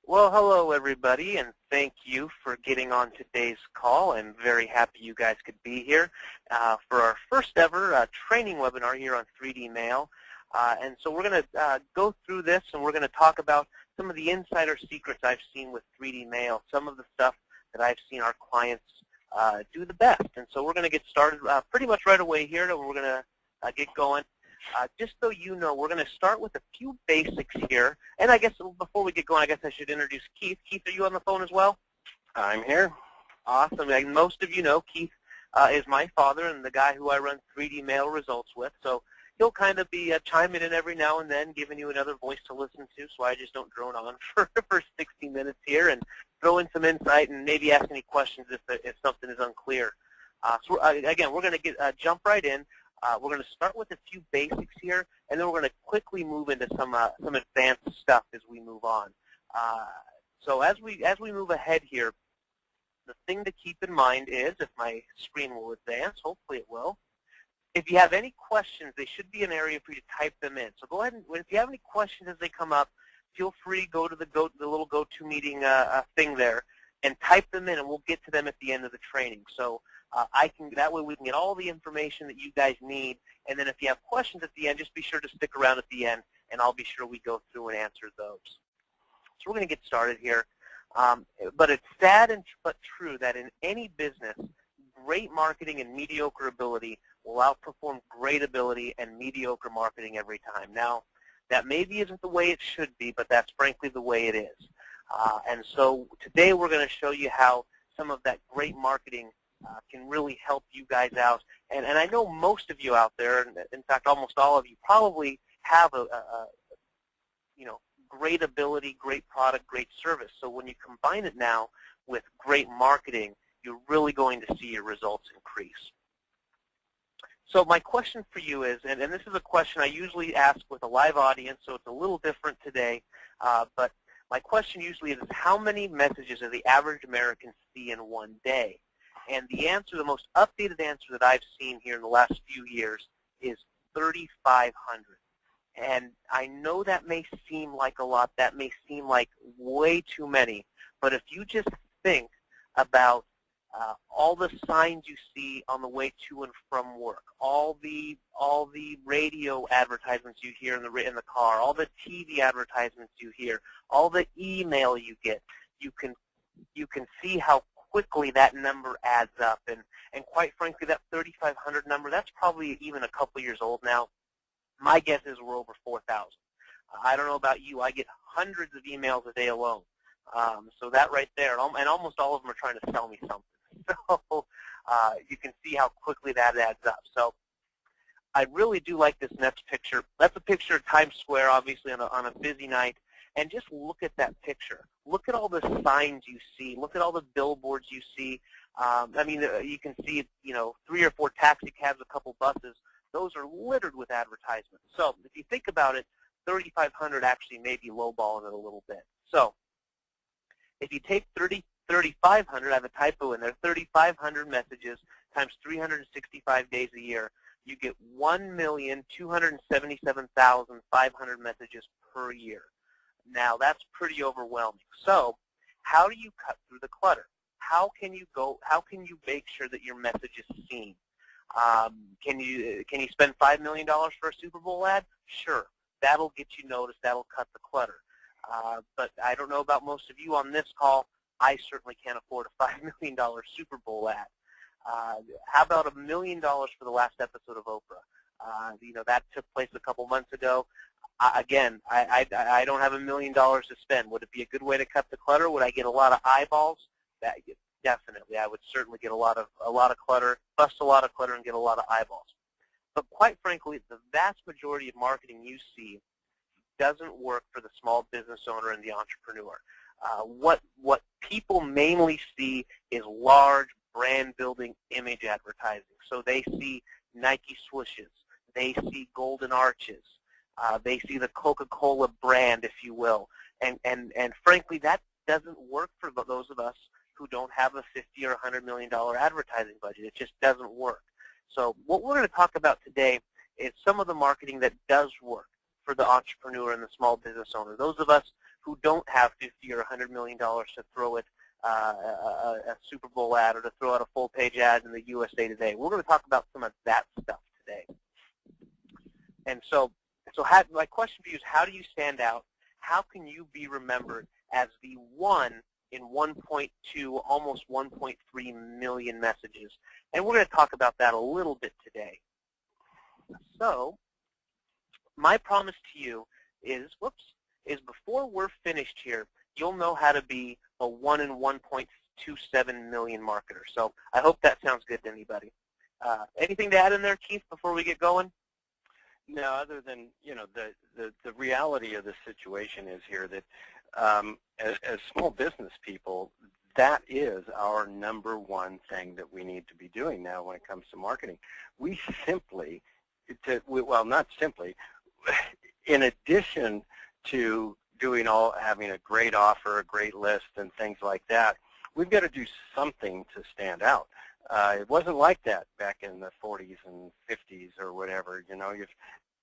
Well, hello everybody, and thank you for getting on today's call. I'm very happy you guys could be here for our first ever training webinar here on 3D Mail. And so we're going to go through this, and we're going to talk about some of the insider secrets I've seen with 3D Mail, some of the stuff that I've seen our clients do the best. And so we're going to get started pretty much right away here, and we're going to get going. Just so you know, we're going to start with a few basics here. And I guess before we get going, I guess I should introduce Keith. Keith, are you on the phone as well? I'm here. Awesome. Like most of you know, Keith is my father and the guy who I run 3D Mail results with. So he'll kind of be chiming in every now and then, giving you another voice to listen to, so I just don't drone on for 60 minutes here and throw in some insight and maybe ask any questions if something is unclear. So again, we're going to jump right in. We're going to start with a few basics here, and then we're going to quickly move into some advanced stuff as we move on. So as we move ahead here, the thing to keep in mind is, if my screen will advance, hopefully it will, if you have any questions, they should be an area for you to type them in. So go ahead and, if you have any questions as they come up, feel free to go to the little GoToMeeting thing there and type them in, and we'll get to them at the end of the training. So that way we can get all the information that you guys need, and then if you have questions at the end, just be sure to stick around at the end, and I'll be sure we go through and answer those. So we're going to get started here. But it's sad but true that in any business, great marketing and mediocre ability will outperform great ability and mediocre marketing every time. Now, that maybe isn't the way it should be, but that's frankly the way it is. And so today we're going to show you how some of that great marketing can really help you guys out. And I know most of you out there, and in fact almost all of you, probably have a great ability, great product, great service. So when you combine it now with great marketing, you're really going to see your results increase. So my question for you is, and this is a question I usually ask with a live audience, so it's a little different today, but my question usually is, how many messages does the average American see in one day? And the answer, the most updated answer that I've seen here in the last few years is 3,500. And I know that may seem like a lot, that may seem like way too many, but if you just think about all the signs you see on the way to and from work, all the radio advertisements you hear in the car, all the TV advertisements you hear, all the email you get, you can see how quickly that number adds up. And quite frankly, that 3,500 number, that's probably even a couple years old now. My guess is we're over 4,000. I don't know about you. I get hundreds of emails a day alone. So that right there, and almost all of them are trying to sell me something. So you can see how quickly that adds up. So I really do like this next picture. That's a picture of Times Square, obviously, on a busy night. And just look at that picture. Look at all the signs you see. Look at all the billboards you see. I mean, you can see, 3 or 4 taxi cabs, a couple buses. Those are littered with advertisements. So if you think about it, 3,500 actually may be lowballing it a little bit. So if you take 3,500, I have a typo in there, 3,500 messages times 365 days a year, you get 1,277,500 messages per year. Now, that's pretty overwhelming. So how do you cut through the clutter? How can you make sure that your message is seen? Can you spend $5 million for a Super Bowl ad? Sure. That'll get you noticed. That'll cut the clutter. But I don't know about most of you on this call. I certainly can't afford a $5 million Super Bowl ad. How about $1 million for the last episode of Oprah? That took place a couple months ago. Again, I don't have $1 million to spend. Would it be a good way to cut the clutter? Would I get a lot of eyeballs? Definitely. I would certainly get a lot of clutter, bust a lot of clutter, and get a lot of eyeballs. But quite frankly, the vast majority of marketing you see doesn't work for the small business owner and the entrepreneur. What people mainly see is large brand-building image advertising. So they see Nike swooshes. They see golden arches. They see the Coca-Cola brand, if you will. And frankly, that doesn't work for those of us who don't have a $50 or $100 million advertising budget. It just doesn't work. So what we're going to talk about today is some of the marketing that does work for the entrepreneur and the small business owner. Those of us who don't have $50 or $100 million to throw at a Super Bowl ad or to throw out a full-page ad in the USA Today. We're going to talk about some of that stuff today. And so my question for you is, how do you stand out? How can you be remembered as the one in 1.2, almost 1.3 million messages? And we're going to talk about that a little bit today. So my promise to you is before we're finished here, you'll know how to be a 1 in 1.27 million marketer. So I hope that sounds good to anybody. Anything to add in there, Keith, before we get going? No, other than, the reality of the situation is here that as small business people, that is our number one thing that we need to be doing now when it comes to marketing. We simply, well, not simply, in addition to having a great offer, a great list, and things like that, we've got to do something to stand out. It wasn't like that back in the 40s and 50s or whatever. If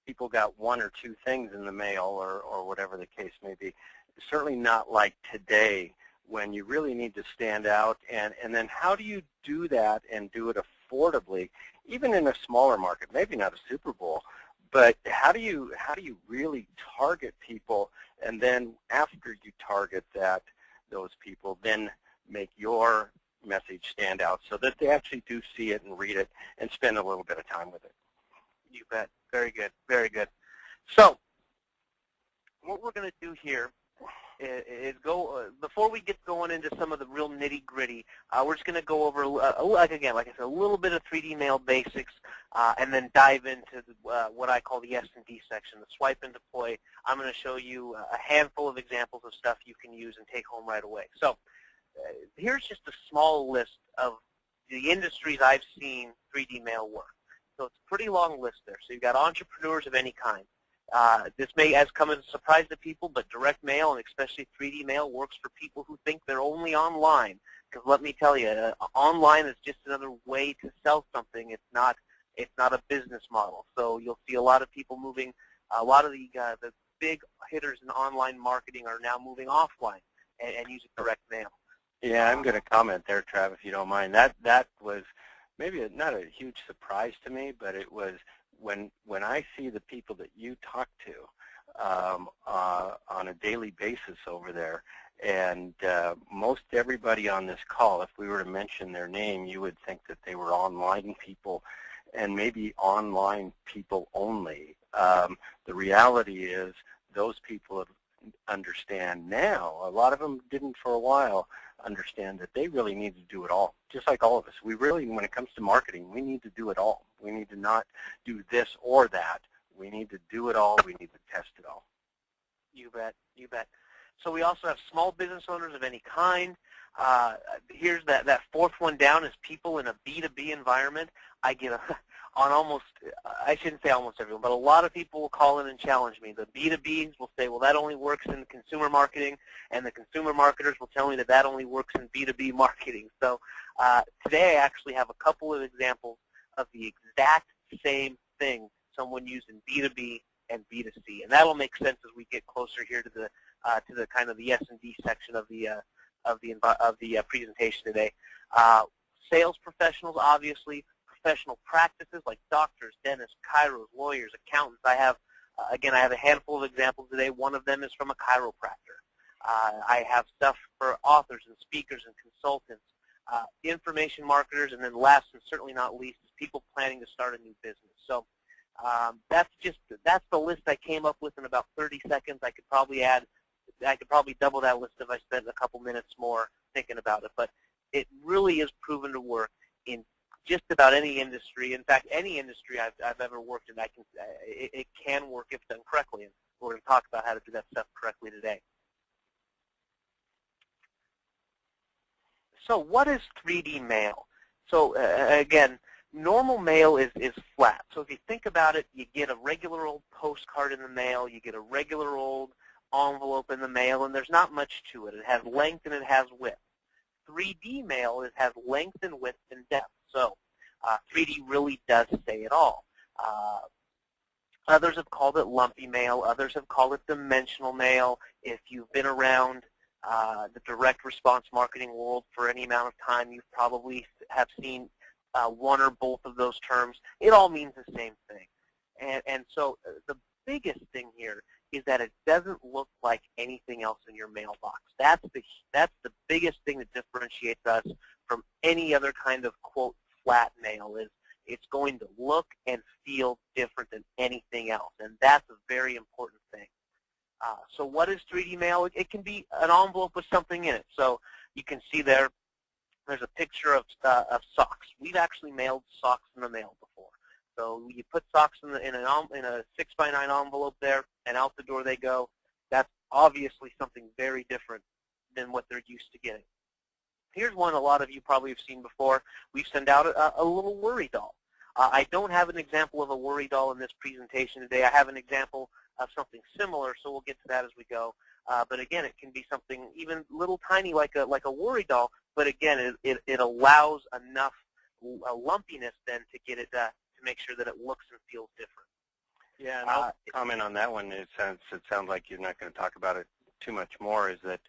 people got one or two things in the mail or whatever the case may be, it's certainly not like today when you really need to stand out. And then how do you do that and do it affordably, even in a smaller market, maybe not a Super Bowl, but how do you really target people, and then after you target those people, then make your message stand out so that they actually do see it and read it and spend a little bit of time with it. You bet. Very good. Very good. So what we're going to do here is before we get going into some of the real nitty-gritty, we're just going to go over, like I said, a little bit of 3D mail basics, and then dive into what I call the S&D section, the swipe and deploy. I'm going to show you a handful of examples of stuff you can use and take home right away. So here's just a small list of the industries I've seen 3D mail work. So it's a pretty long list there. So you've got entrepreneurs of any kind. This may come as a surprise to people, but direct mail and especially 3D mail works for people who think they're only online. Because let me tell you, online is just another way to sell something. It's not a business model. So you'll see a lot of people moving. A lot of the big hitters in online marketing are now moving offline and using direct mail. Yeah, I'm going to comment there, Trav, if you don't mind. That was maybe not a huge surprise to me, but it was when I see the people that you talk to on a daily basis over there, and most everybody on this call, if we were to mention their name, you would think that they were online people and maybe online people only. The reality is those people understand now, a lot of them didn't for a while, understand that they really need to do it all, just like all of us. We really, when it comes to marketing, we need to do it all. We need to not do this or that. We need to do it all. We need to test it all. You bet. You bet. So we also have small business owners of any kind. Here's that fourth one down is people in a B2B environment. I get on almost, I shouldn't say almost everyone, but a lot of people will call in and challenge me. The B2Bs will say, well, that only works in consumer marketing, and the consumer marketers will tell me that only works in B2B marketing. So today I actually have a couple of examples of the exact same thing someone used in B2B and B2C, and that'll make sense as we get closer here to the kind of the S&D section of the presentation today. Sales professionals, obviously. Professional practices like doctors, dentists, chiros, lawyers, accountants. I have a handful of examples today. One of them is from a chiropractor. I have stuff for authors and speakers and consultants, information marketers, and then last and certainly not least is people planning to start a new business. So that's the list I came up with in about 30 seconds. I could probably double that list if I spent a couple minutes more thinking about it. But it really is proven to work in just about any industry. In fact, any industry I've ever worked in, it can work if done correctly. And we're going to talk about how to do that stuff correctly today. So what is 3D mail? So again, normal mail is flat. So if you think about it, you get a regular old postcard in the mail, you get a regular old envelope in the mail, and there's not much to it. It has length and it has width. 3D mail has length and width and depth. So 3D really does say it all. Others have called it lumpy mail. Others have called it dimensional mail. If you've been around the direct response marketing world for any amount of time, you probably have seen one or both of those terms. It all means the same thing. And so the biggest thing here is that it doesn't look like anything else in your mailbox. That's the biggest thing that differentiates us from any other kind of, quote, flat mail, is it's going to look and feel different than anything else, and that's a very important thing. So what is 3D mail? It can be an envelope with something in it. So you can see there's a picture of socks. We've actually mailed socks in the mail before. So you put socks in a 6x9 envelope there, and out the door they go. That's obviously something very different than what they're used to getting. Here's one a lot of you probably have seen before. We send out a little worry doll. I don't have an example of a worry doll in this presentation today. I have an example of something similar, so we'll get to that as we go. But again, it can be something even little tiny like a worry doll. But again, it allows enough lumpiness then to get it to make sure that it looks and feels different. Yeah, and I'll comment on that one. It sounds like you're not going to talk about it too much more. Is that,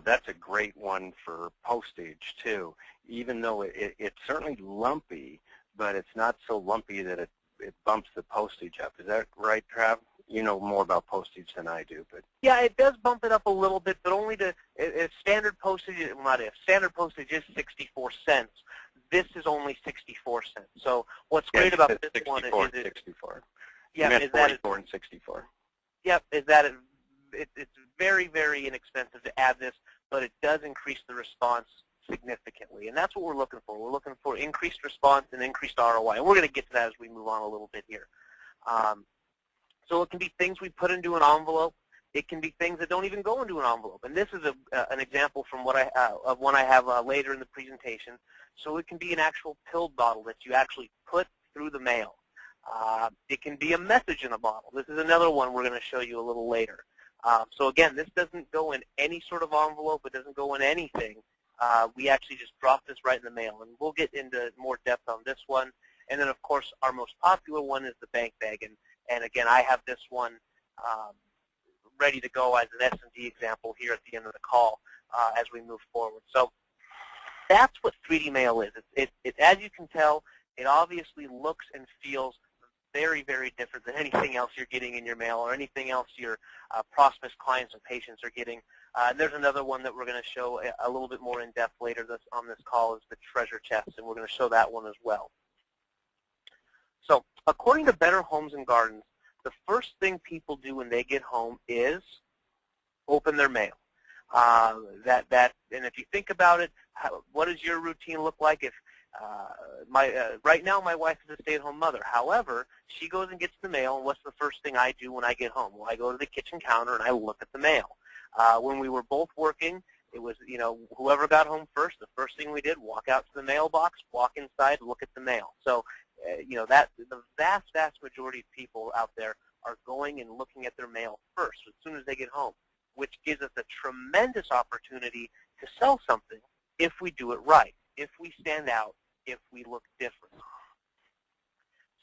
that's a great one for postage too. Even though it's certainly lumpy, but it's not so lumpy that it bumps the postage up. Is that right, Trav? You know more about postage than I do, but yeah, it does bump it up a little bit, but only to standard postage. Well, not if standard postage is 64 cents. This is only 64 cents. So what's great about this one is 64. Yeah, you is that 44 and 64. Yep, is that it's very, very inexpensive to add this, but it does increase the response significantly, and that's what we're looking for. We're looking for increased response and increased ROI, and we're going to get to that as we move on a little bit here. So it can be things we put into an envelope. It can be things that don't even go into an envelope, and this is an example from of one I have later in the presentation. So it can be an actual pill bottle that you actually put through the mail. It can be a message in a bottle. This is another one we're going to show you a little later. So again, this doesn't go in any sort of envelope. It doesn't go in anything. We actually just drop this right in the mail, and we'll get into more depth on this one. And then, of course, our most popular one is the bank bag. And again, I have this one ready to go as an S&D example here at the end of the call as we move forward. So that's what 3D mail is. As you can tell, it obviously looks and feels very, very different than anything else you're getting in your mail or anything else your prospects, clients, or patients are getting. And there's another one that we're going to show a little bit more in depth later on this call, is the treasure chest, and we're going to show that one as well. So according to Better Homes and Gardens, the first thing people do when they get home is open their mail. And if you think about it, what does your routine look like? If right now my wife is a stay-at-home mother. However, she goes and gets the mail, and what's the first thing I do when I get home? Well, I go to the kitchen counter and I look at the mail. When we were both working, it was, whoever got home first, the first thing we did, walk out to the mailbox, walk inside, look at the mail. So, that the vast, vast majority of people out there are going and looking at their mail first as soon as they get home, which gives us a tremendous opportunity to sell something if we do it right, if we stand out, if we look different.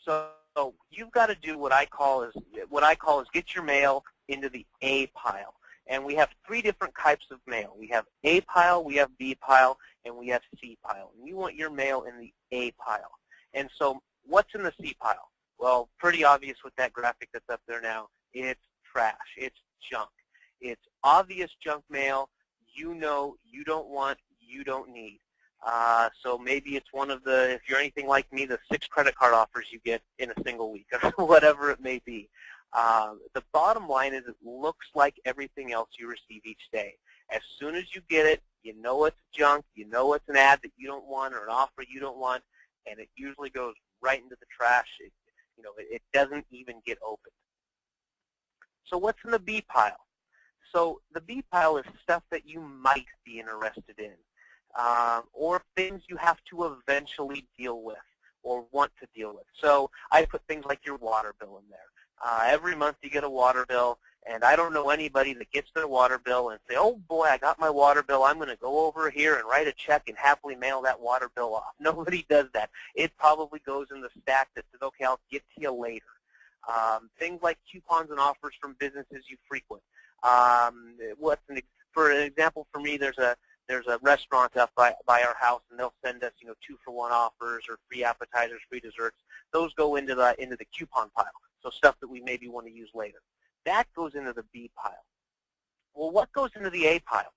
So you've got to do what I call is get your mail into the A pile. And we have three different types of mail. We have A pile, we have B pile, and we have C pile. And you want your mail in the A pile. And so what's in the C pile? Well, pretty obvious with that graphic that's up there now. It's trash. It's junk. It's obvious junk mail you don't want, you don't need. So maybe it's one of the, if you're anything like me, the 6 credit card offers you get in a single week, or whatever it may be. The bottom line is it looks like everything else you receive each day. As soon as you get it, you know it's junk, you know it's an ad that you don't want or an offer you don't want, and it usually goes right into the trash. It doesn't even get opened. So what's in the B pile? So the B pile is stuff that you might be interested in, or things you have to eventually deal with or want to deal with. So I put things like your water bill in there. Every month you get a water bill, and I don't know anybody that gets their water bill and say, oh boy, I got my water bill, I'm going to go over here and write a check and happily mail that water bill off. Nobody does that. It probably goes in the stack that says, okay, I'll get to you later. Things like coupons and offers from businesses you frequent. For an example, for me, there's a restaurant up by our house, and they'll send us 2-for-1 offers or free appetizers, free desserts. Those go into the coupon pile, so stuff that we maybe want to use later. That goes into the B pile. Well, what goes into the A pile?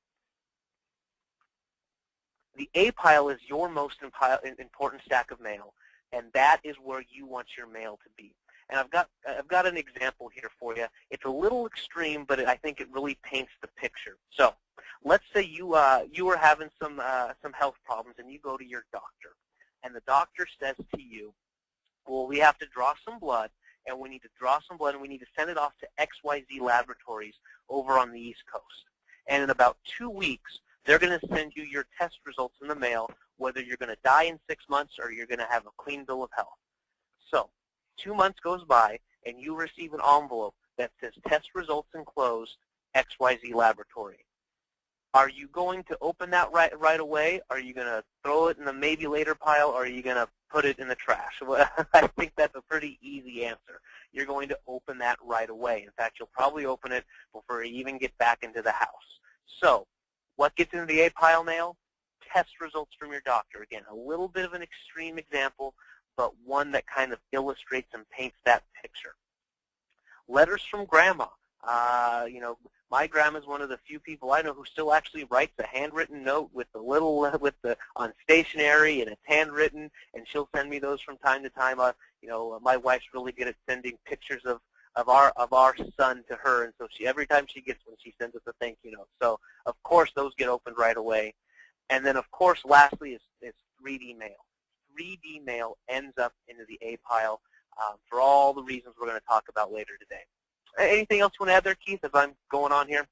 The A pile is your most important stack of mail, and that is where you want your mail to be. And I've got an example here for you. It's a little extreme, but I think it really paints the picture. So, let's say you are having some health problems, and you go to your doctor, and the doctor says to you, "Well, we have to draw some blood, and we need to draw some blood, and we need to send it off to XYZ Laboratories over on the East Coast. And in about 2 weeks, they're going to send you your test results in the mail, whether you're going to die in 6 months or you're going to have a clean bill of health." So 2 months goes by, and you receive an envelope that says test results enclosed, XYZ Laboratory. Are you going to open that right away? Are you going to throw it in the maybe later pile, or are you going to put it in the trash? Well, I think that's a pretty easy answer. You're going to open that right away. In fact, you'll probably open it before you even get back into the house. So what gets into the A pile mail? Test results from your doctor. Again, a little bit of an extreme example, but one that kind of illustrates and paints that picture. Letters from grandma. My grandma's one of the few people I know who still actually writes a handwritten note with on stationery, and it's handwritten, and she'll send me those from time to time. My wife's really good at sending pictures of our son to her, and so every time she gets one, she sends us a thank you note. So of course those get opened right away, and then of course lastly is 3D mail. 3D mail ends up into the A pile for all the reasons we're going to talk about later today. Anything else you want to add there, Keith, as I'm going on here?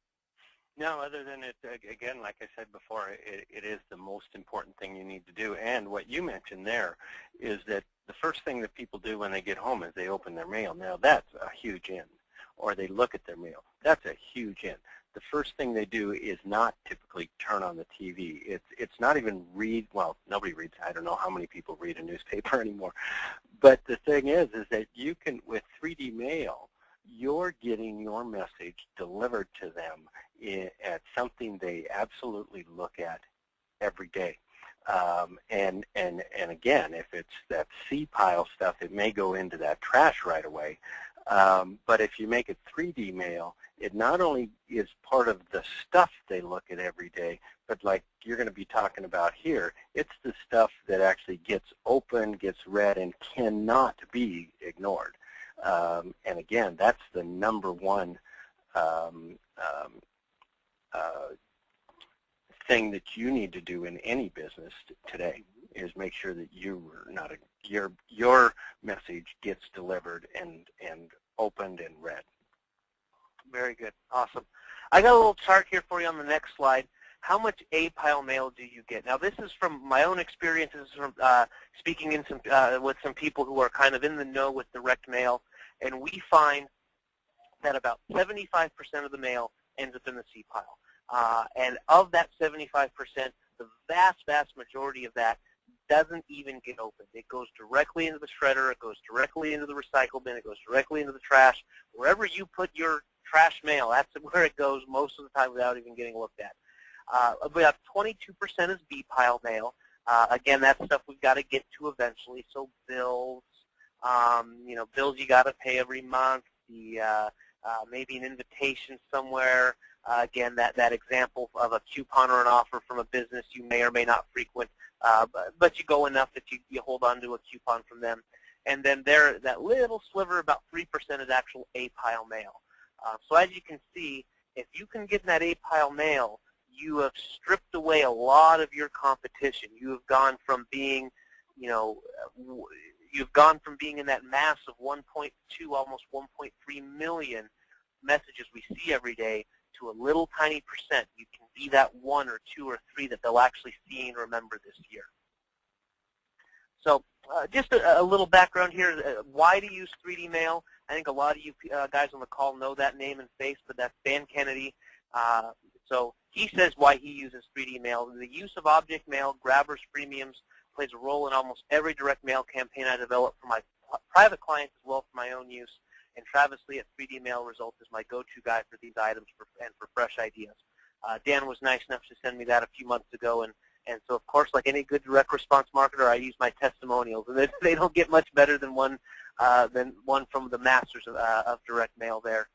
No, other than it, again, like I said before, it is the most important thing you need to do. And what you mentioned there is that the first thing that people do when they get home is they open their mail. Now, that's a huge in. Or they look at their mail. That's a huge in. The first thing they do is not typically turn on the TV. It's not even read. Well, nobody reads. I don't know how many people read a newspaper anymore. But the thing is that you can, with 3D mail, you're getting your message delivered to them at something they absolutely look at every day. And again, if it's that C pile stuff, it may go into that trash right away. But if you make it 3D mail, it not only is part of the stuff they look at every day, but like you're going to be talking about here, it's the stuff that actually gets opened, gets read, and cannot be ignored. And again, that's the number one thing that you need to do in any business today is make sure that your message gets delivered and opened and read. Very good. Awesome. I got a little chart here for you on the next slide. How much A pile mail do you get? Now, this is from my own experiences from speaking with some people who are kind of in the know with direct mail, and we find that about 75% of the mail ends up in the C pile. And of that 75%, the vast, vast majority of that doesn't even get opened. It goes directly into the shredder. It goes directly into the recycle bin. It goes directly into the trash. Wherever you put your trash mail, that's where it goes most of the time without even getting looked at. About 22% is B pile mail. Again, that's stuff we've got to get to eventually. So bills, bills you got to pay every month. Maybe an invitation somewhere. Again, that example of a coupon or an offer from a business you may or may not frequent, but you go enough that you hold on to a coupon from them. And then that little sliver, about 3%, is actual A pile mail. So as you can see, if you can get in that A pile mail, you have stripped away a lot of your competition. You have gone from being, in that mass of 1.2, almost 1.3 million messages we see every day to a little tiny percent. You can be that 1 or 2 or 3 that they'll actually see and remember this year. So just a little background here. Why to use 3D mail? I think a lot of you guys on the call know that name and face, but that's Dan Kennedy. So he says why he uses 3D mail. The use of object mail, grabbers, freemiums, plays a role in almost every direct mail campaign I develop for my private clients as well as for my own use. And Travis Lee at 3D Mail Results is my go-to guy for these items and for fresh ideas. Dan was nice enough to send me that a few months ago, and so, of course, like any good direct response marketer, I use my testimonials, and they don't get much better than one from the masters of direct mail there.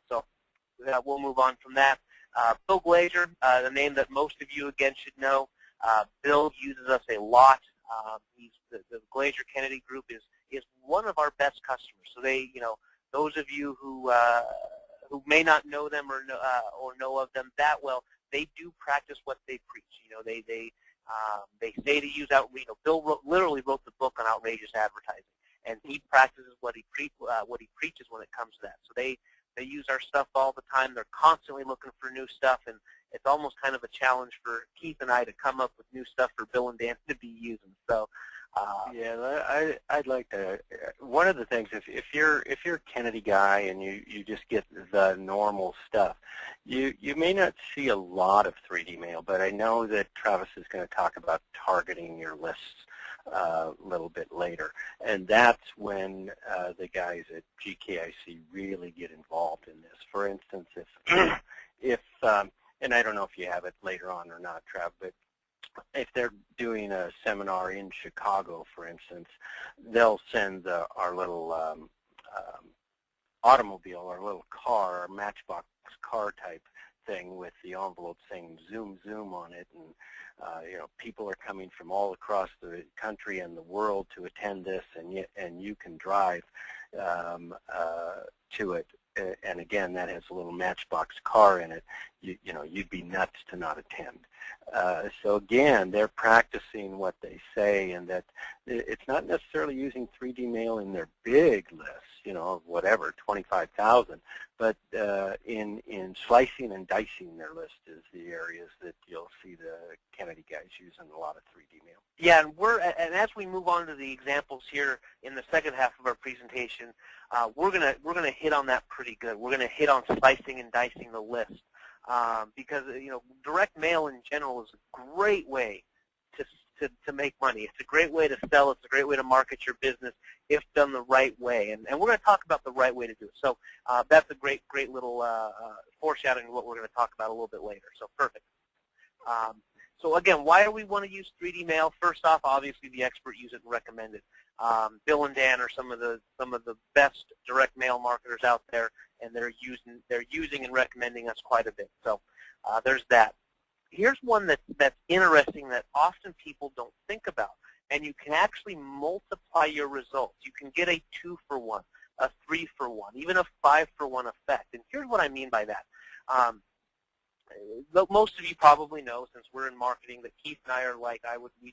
So we'll move on from that. Bill Glazer, the name that most of you, again, should know. Bill uses us a lot. The Glazer Kennedy Group is one of our best customers. So they, those of you who may not know them or know of them that well, they do practice what they preach. They say to use Bill literally wrote the book on outrageous advertising, and he practices what he preaches when it comes to that. So they use our stuff all the time. They're constantly looking for new stuff, and it's almost kind of a challenge for Keith and I to come up with new stuff for Bill and Dan to be using. So. Yeah, I'd like to. One of the things, if you're a Kennedy guy and you just get the normal stuff, you may not see a lot of 3D mail, but I know that Travis is going to talk about targeting your lists a little bit later, and that's when the guys at GKIC really get involved in this. For instance, if and I don't know if you have it later on or not, Trav, but if they're doing a seminar in Chicago, for instance, they'll send our little automobile, our little car, our Matchbox car type thing with the envelope saying Zoom, Zoom on it, and people are coming from all across the country and the world to attend this, and you can drive to it. And again, that has a little Matchbox car in it. You'd be nuts to not attend. So again, they're practicing what they say, and that it's not necessarily using 3D mail in their big lists, whatever, 25,000, but in slicing and dicing their list is the areas that you'll see the Kennedy guys using a lot of 3D mail. Yeah, and as we move on to the examples here in the second half of our presentation, we're gonna hit on that pretty good. We're gonna hit on slicing and dicing the list because direct mail in general is a great way to make money. It's a great way to sell. It's a great way to market your business if done the right way. And we're going to talk about the right way to do it. So that's a great little foreshadowing of what we're going to talk about a little bit later. So perfect. So again, why do we want to use 3D mail? First off, obviously the expert use it and recommend it. Bill and Dan are some of the best direct mail marketers out there, and they're using and recommending us quite a bit. So there's that. Here's one that's interesting that often people don't think about, and you can actually multiply your results. You can get a 2-for-1, a 3-for-1, even a 5-for-1 effect. And here's what I mean by that. Most of you probably know, since we're in marketing, that Keith and I are like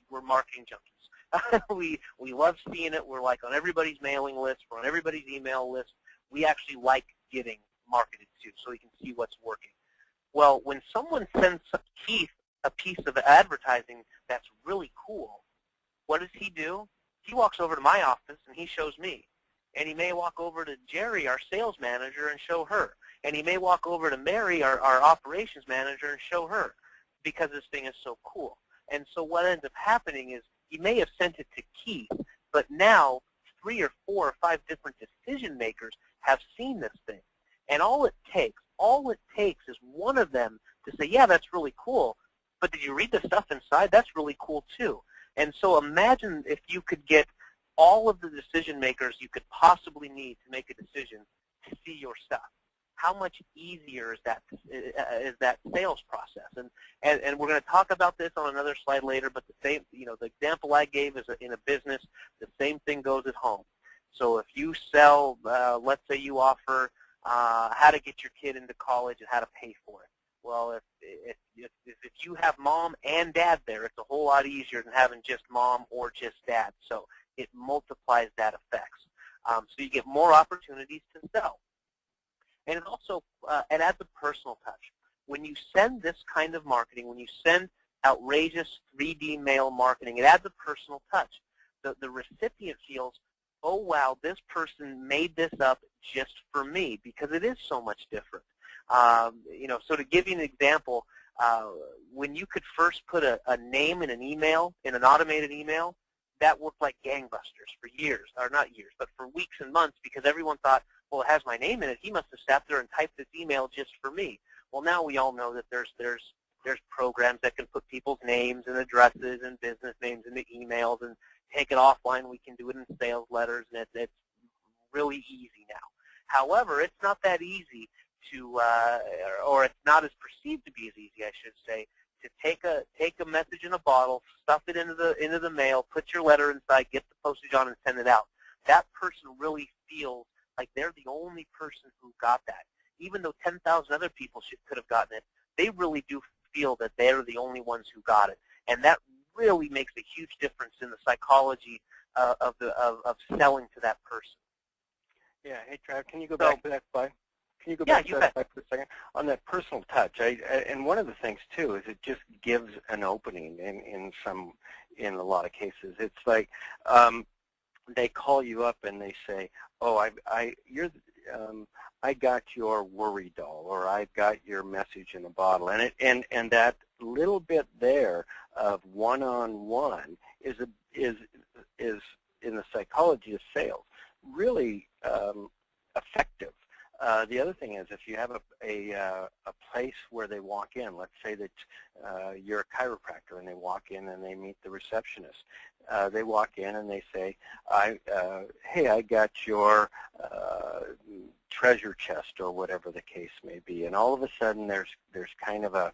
we're marketing junkies. we love seeing it. We're like on everybody's mailing list. We're on everybody's email list. We actually like getting marketed to, so we can see what's working. Well, when someone sends Keith a piece of advertising that's really cool, what does he do? He walks over to my office and he shows me. And he may walk over to Jerry, our sales manager, and show her. And he may walk over to Mary, our operations manager, and show her, because this thing is so cool. And so what ends up happening is he may have sent it to Keith, but now 3 or 4 or 5 different decision makers have seen this thing. And all it takes is one of them to say, yeah, that's really cool, but did you read the stuff inside? That's really cool too. And so imagine if you could get all of the decision makers you could possibly need to make a decision to see your stuff. How much easier is that sales process? And we're going to talk about this on another slide later, but the example I gave is in a business. The same thing goes at home. So if you sell, let's say you offer how to get your kid into college and how to pay for it. Well, if you have mom and dad there, it's a whole lot easier than having just mom or just dad. So it multiplies that effects. So you get more opportunities to sell. And it also it adds a personal touch. When you send this kind of marketing, when you send outrageous 3D mail marketing, it adds a personal touch. The recipient feels, oh, wow, this person made this up just for me, because it is so much different. So to give you an example, when you could first put a name in an email, in an automated email, that worked like gangbusters for years, or not years, but for weeks and months, because everyone thought, well, it has my name in it. He must have sat there and typed this email just for me. Well, now we all know that there's programs that can put people's names and addresses and business names into emails and take it offline. We can do it in sales letters, and it's really easy now. However, it's not that easy to, or it's not as perceived to be as easy, I should say, to take a message in a bottle, stuff it into the mail, put your letter inside, get the postage on, and send it out. That person really feels like they're the only person who got that. Even though 10,000 other people could have gotten it, they really do feel that they're the only ones who got it. And that really makes a huge difference in the psychology of selling to that person. Yeah. Hey, Trav, can you go back to that slide? Can you go back to that slide for a second? On that personal touch, and one of the things too is it just gives an opening in a lot of cases. It's like they call you up and they say, "Oh, I got your worry doll," or "I've got your message in a bottle," and that little bit there of one-on-one is in the psychology of sales really effective. The other thing is, if you have a place where they walk in, let's say that you're a chiropractor and they walk in and they meet the receptionist. They walk in and they say, "Hey, I got your treasure chest," or whatever the case may be, and all of a sudden there's kind of a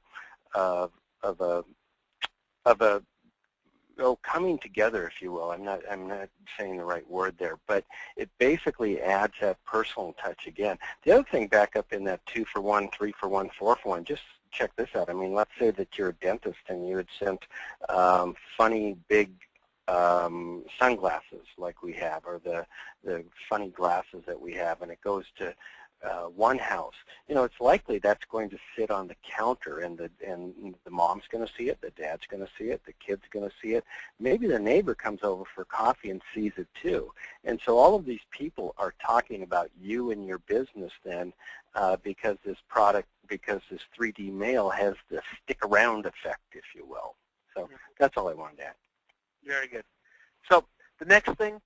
coming together, if you will. I'm not saying the right word there, but it basically adds that personal touch again. The other thing, back up in that 2-for-1, 3-for-1, 4-for-1, just check this out. I mean, let's say that you're a dentist and you had sent funny big sunglasses like we have, or the funny glasses that we have, and it goes to one house. You know, it's likely that's going to sit on the counter, and the mom's going to see it, the dad's going to see it, the kid's going to see it. Maybe the neighbor comes over for coffee and sees it too. And so all of these people are talking about you and your business then, because this 3D mail has the stick around effect, if you will. So that's all I wanted to add. Very good. So the next thing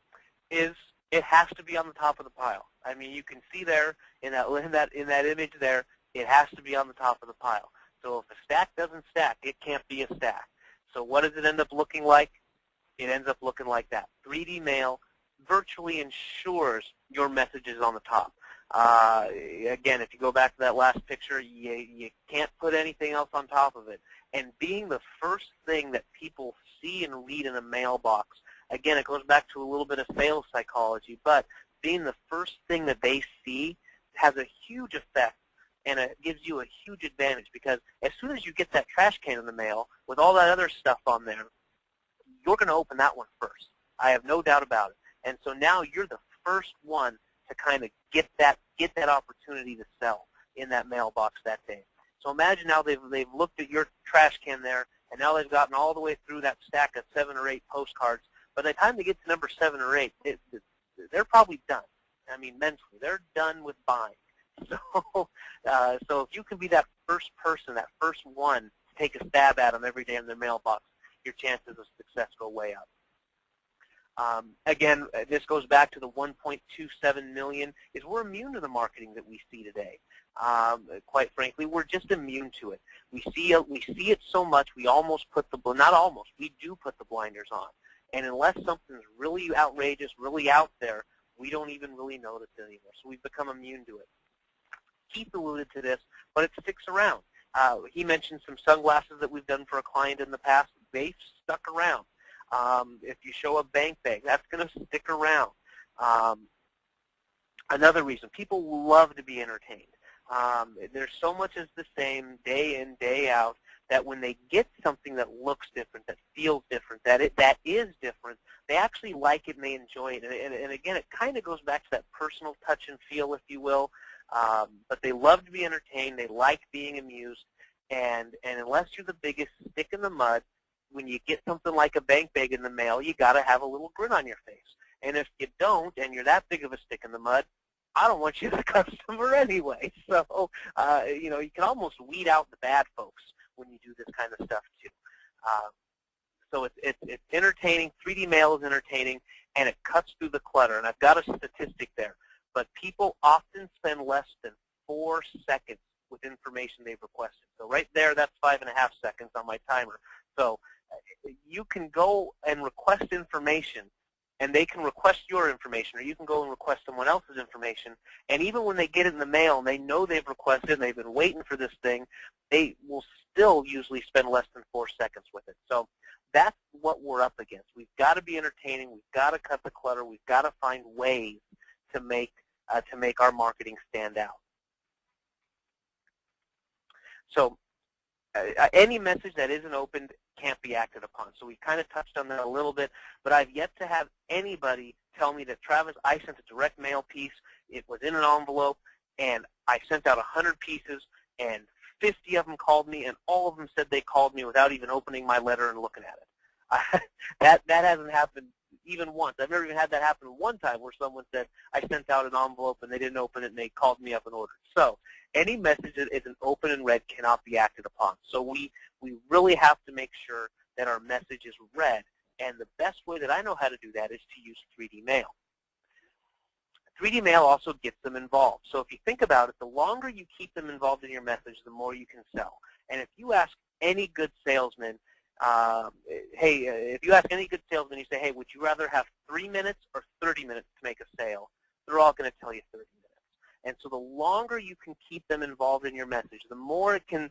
is, it has to be on the top of the pile. I mean, you can see there in that image there, it has to be on the top of the pile. So if a stack doesn't stack, it can't be a stack. So what does it end up looking like? It ends up looking like that. 3D mail virtually ensures your message is on the top. Again, if you go back to that last picture, you can't put anything else on top of it. And being the first thing that people see and read in a mailbox, again, it goes back to a little bit of sales psychology, but being the first thing that they see has a huge effect, and it gives you a huge advantage, because as soon as you get that trash can in the mail with all that other stuff on there, you're going to open that one first. I have no doubt about it. And so now you're the first one to kind of get that opportunity to sell in that mailbox that day. So imagine now they've looked at your trash can there, and now they've gotten all the way through that stack of 7 or 8 postcards. By the time they get to number 7 or 8, they're probably done. I mean, mentally, they're done with buying. So if you can be that first person, that first one to take a stab at them every day in their mailbox, your chances of success go way up. Again, this goes back to the 1.27 million, is we're immune to the marketing that we see today. Quite frankly, we're just immune to it. We see it so much, we almost put we do put the blinders on. And unless something's really outrageous, really out there, we don't even really notice it anymore. So we've become immune to it. Keith alluded to this, but it sticks around. He mentioned some sunglasses that we've done for a client in the past. They've stuck around. If you show a bank bag, that's going to stick around. Another reason, people love to be entertained. There's so much is the same day in, day out, that when they get something that looks different, that feels different, that is different, they actually like it and they enjoy it. And again, it kind of goes back to that personal touch and feel, if you will. But they love to be entertained. They like being amused. And unless you're the biggest stick in the mud, when you get something like a bank bag in the mail, you got to have a little grin on your face. And if you don't, and you're that big of a stick in the mud, I don't want you as a customer anyway. So, you can almost weed out the bad folks when you do this kind of stuff too. So it's entertaining. 3D mail is entertaining, and it cuts through the clutter. And I've got a statistic there. but people often spend less than 4 seconds with information they've requested. So right there, that's 5.5 seconds on my timer. So you can go and request information, and they can request your information, or you can go and request someone else's information. And even when they get it in the mail and they know they've requested and they've been waiting for this thing, they will still usually spend less than 4 seconds with it. So that's what we're up against. We've got to be entertaining. We've got to cut the clutter. We've got to find ways to make our marketing stand out. So any message that isn't opened can't be acted upon. So we kind of touched on that a little bit, but I've yet to have anybody tell me that, Travis, I sent a direct mail piece, it was in an envelope, and I sent out 100 pieces, and 50 of them called me, and all of them said they called me without even opening my letter and looking at it. That hasn't happened even once. I've never even had that happen one time where someone said, I sent out an envelope and they didn't open it and they called me up and ordered. So any message that isn't open and read cannot be acted upon. So we really have to make sure that our message is read. And the best way that I know how to do that is to use 3D mail. 3D mail also gets them involved. So if you think about it, the longer you keep them involved in your message, the more you can sell. And if you ask any good salesman, if you ask any good salesman, you say, hey, would you rather have 3 minutes or 30 minutes to make a sale? They're all going to tell you 30 minutes. And so the longer you can keep them involved in your message, the more it can,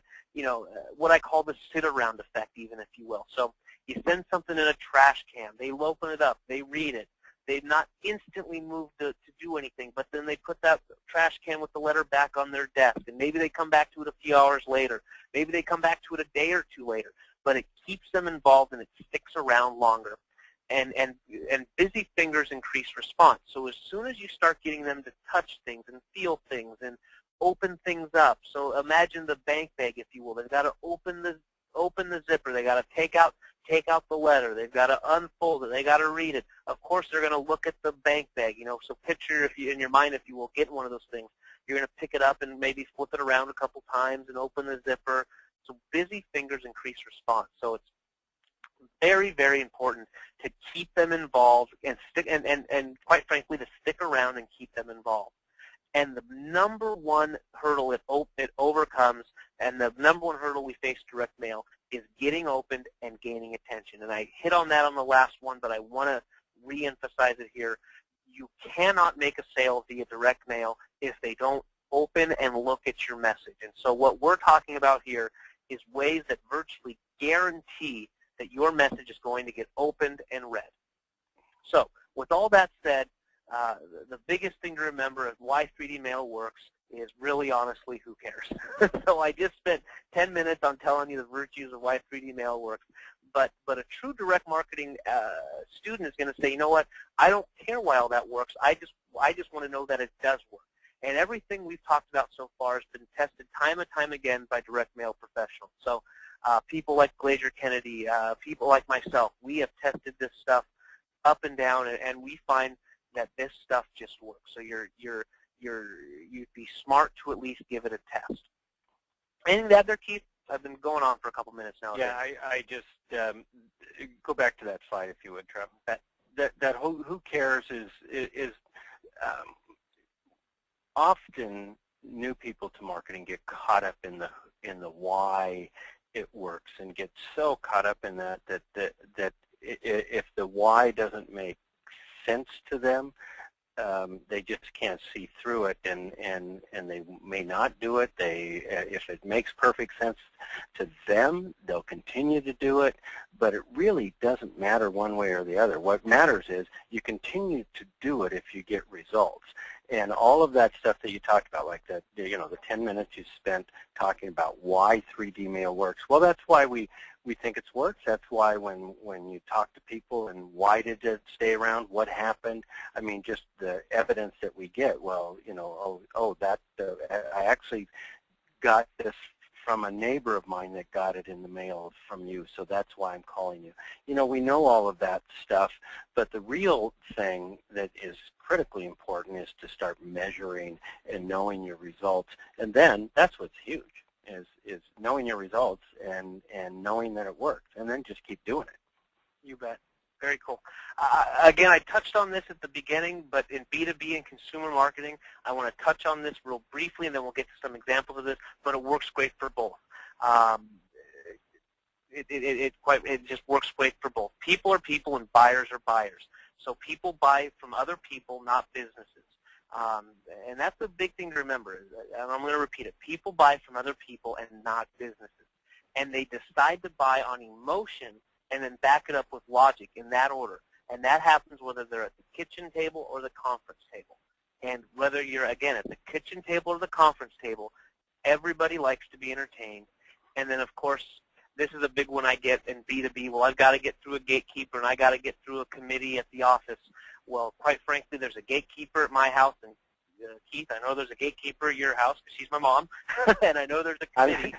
what I call the sit-around effect, even, if you will. So you send something in a trash can. They open it up. They read it. They've not instantly moved to do anything, but then they put that trash can with the letter back on their desk, and maybe they come back to it a few hours later. Maybe they come back to it a day or two later. But it keeps them involved and it sticks around longer. And busy fingers increase response. So as soon as you start getting them to touch things and feel things and open things up, so imagine the bank bag, if you will. They've got to open the zipper. They've got to take out the letter. They've got to unfold it. They've got to read it. Of course, they're going to look at the bank bag. So picture, in your mind, if you will, get one of those things. You're going to pick it up and maybe flip it around a couple times and open the zipper. So busy fingers increase response. So it's very, very important to keep them involved and quite frankly, to stick around and keep them involved. And the number one hurdle it overcomes, and the number one hurdle we face direct mail, is getting opened and gaining attention. And I hit on that on the last one, but I want to re-emphasize it here. You cannot make a sale via direct mail if they don't open and look at your message. And so what we're talking about here is ways that virtually guarantee that your message is going to get opened and read. So with all that said, the biggest thing to remember of why 3D mail works is really, honestly, who cares? So I just spent 10 minutes on telling you the virtues of why 3D mail works. But a true direct marketing student is going to say, you know what, I don't care why all that works. I just want to know that it does work. And everything we've talked about so far has been tested time and time again by direct mail professionals. So people like Glazier Kennedy, people like myself, we have tested this stuff up and down, and we find that this stuff just works. So you'd be smart to at least give it a test. Anything to add there, Keith? I've been going on for a couple minutes now. Yeah, I just go back to that slide if you would, Trev. That who cares is often new people to marketing get caught up in the why it works and get so caught up in that if the why doesn't make sense to them, they just can't see through it, and they may not do it. If it makes perfect sense to them, they'll continue to do it, but it really doesn't matter one way or the other. What matters is you continue to do it if you get results. And all of that stuff that you talked about, like the 10 minutes you spent talking about why 3D mail works. Well, that's why we think it's works. That's why when you talk to people and why did it stay around, what happened, I mean, just the evidence that we get. Well, I actually got this from a neighbor of mine that got it in the mail from you, so that's why I'm calling you. We know all of that stuff, but the real thing that is critically important is to start measuring and knowing your results, and then that's what's huge, is knowing your results and knowing that it works, and then just keep doing it. You bet. Very cool. Again, I touched on this at the beginning, but in B2B and consumer marketing, I want to touch on this real briefly, and then we'll get to some examples of this, but it works great for both. It just works great for both. People are people and buyers are buyers. So people buy from other people, not businesses. And that's a big thing to remember. And I'm going to repeat it. People buy from other people and not businesses. And they decide to buy on emotion and then back it up with logic in that order. And that happens whether they're at the kitchen table or the conference table. And whether you're, again, at the kitchen table or the conference table, everybody likes to be entertained. And then, of course, this is a big one I get in B2B. Well, I've got to get through a gatekeeper, and I got to get through a committee at the office. Well, quite frankly, there's a gatekeeper at my house, and Keith, I know there's a gatekeeper at your house because she's my mom, and I know there's a committee.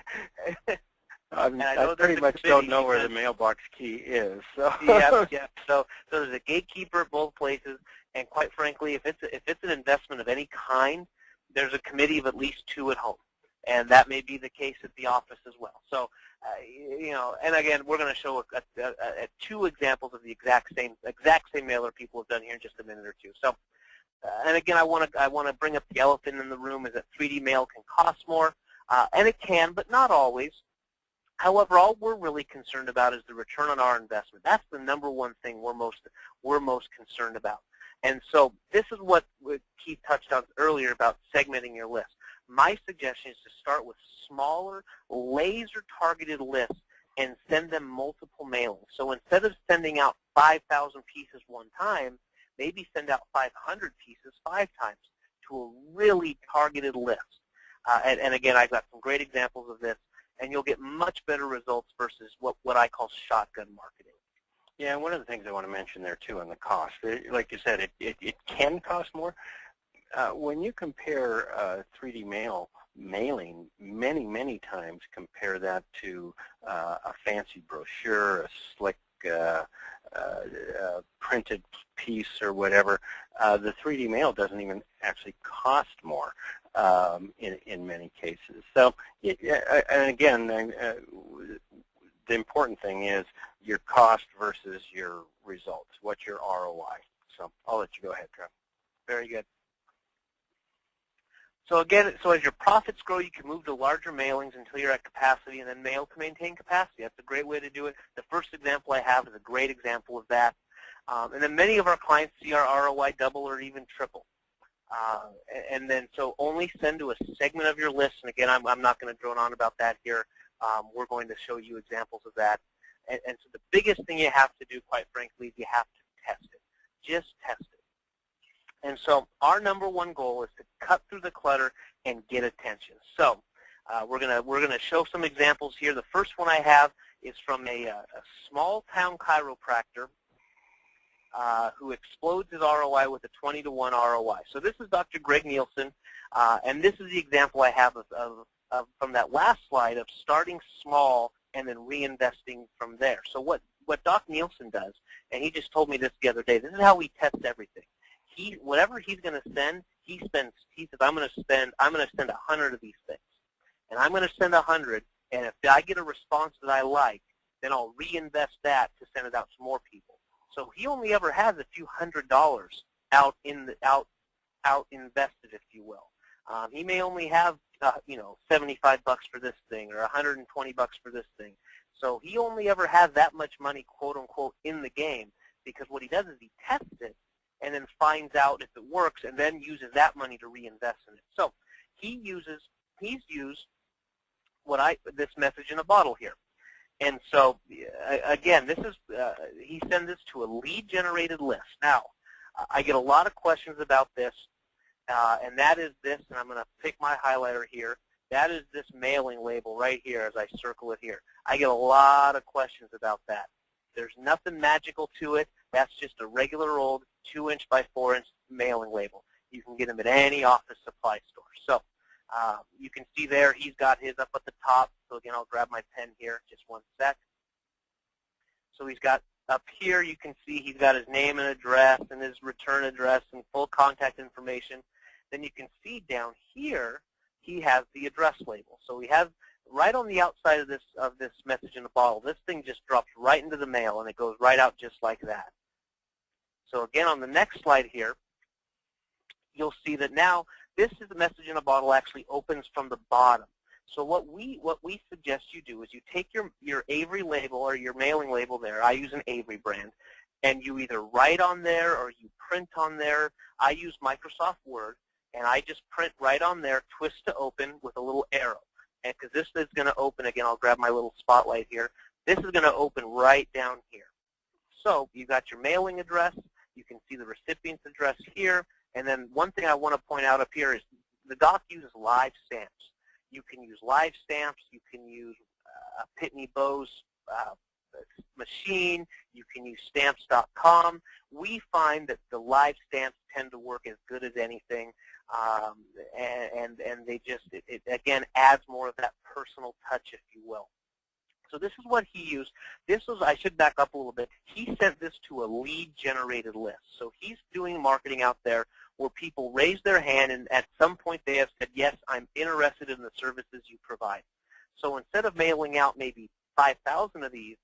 I pretty much don't know where the mailbox key is. So. Yeah. So there's a gatekeeper at both places, and quite frankly, if it's an investment of any kind, there's a committee of at least 2 at home, and that may be the case at the office as well. So, and again, we're going to show 2 examples of the exact same mailer people have done here in just a minute or 2. So, and again, I want to bring up the elephant in the room is that 3D mail can cost more, and it can, but not always. However, all we're really concerned about is the return on our investment. That's the number one thing we're most concerned about. And so this is what Keith touched on earlier about segmenting your list. My suggestion is to start with smaller, laser-targeted lists and send them multiple mailings. So instead of sending out 5,000 pieces one time, maybe send out 500 pieces 5 times to a really targeted list. And again, I've got some great examples of this, and you'll get much better results versus what I call shotgun marketing. Yeah, and one of the things I want to mention there, too, on the cost, like you said, it can cost more. When you compare 3D mailing, many times compare that to a fancy brochure, a slick printed piece or whatever. The 3D mail doesn't even actually cost more in many cases. So, and again, the important thing is your cost versus your results. What's your ROI? So I'll let you go ahead, Trev. Very good. So again, as your profits grow, you can move to larger mailings until you're at capacity, and then mail to maintain capacity. That's a great way to do it. The first example I have is a great example of that. And then many of our clients see our ROI double or even triple. And then so only send to a segment of your list. And again, I'm not going to drone on about that here. We're going to show you examples of that. And so the biggest thing you have to do, quite frankly, is you have to test it. Just test it. And so our number one goal is to cut through the clutter and get attention. So we're gonna show some examples here. The first one I have is from a small town chiropractor who explodes his ROI with a 20-to-1 ROI. So this is Dr. Greg Nielsen, and this is the example I have of from that last slide of starting small and then reinvesting from there. So what Doc Nielsen does, and he just told me this the other day, this is how we test everything. Whatever he's going to send, he says, I'm going to send 100 of these things. And I'm going to send 100, and if I get a response that I like, then I'll reinvest that to send it out to more people. So he only ever has a few $100 out invested, if you will. He may only have $75 for this thing or $120 for this thing. So he only ever has that much money, quote unquote, in the game, because what he does is he tests it and then finds out if it works and then uses that money to reinvest in it. So he's used this message in a bottle here. And so again, this is he sends this to a lead-generated list. Now, I get a lot of questions about this, and that is this, and I'm going to pick my highlighter here. That is this mailing label right here as I circle it here. I get a lot of questions about that. There's nothing magical to it. That's just a regular old 2-inch by 4-inch mailing label. You can get them at any office supply store. So you can see there he's got his up at the top. So again, I'll grab my pen here, just one sec. So he's got up here, you can see he's got his name and address and his return address and full contact information. Then you can see down here he has the address label. So we have right on the outside of this message in a bottle. This thing just drops right into the mail, and it goes right out just like that. So again, on the next slide here, you'll see that now this is the message in a bottle actually opens from the bottom. So what we suggest you do is you take your Avery label or your mailing label there. I use an Avery brand, and you either write on there or you print on there. I use Microsoft Word, and I just print right on there, twist to open with a little arrow. And because this is going to open, again, I'll grab my little spotlight here. This is going to open right down here. So you've got your mailing address. You can see the recipient's address here. And then one thing I want to point out up here is the doc uses live stamps. You can use live stamps. You can use a Pitney Bowes machine. You can use stamps.com. We find that the live stamps tend to work as good as anything, and they just, it again adds more of that personal touch, if you will. So this is what he used. This was, I should back up a little bit. He sent this to a lead-generated list. So he's doing marketing out there where people raise their hand, and at some point they have said, yes, I'm interested in the services you provide. So instead of mailing out maybe 5,000 of these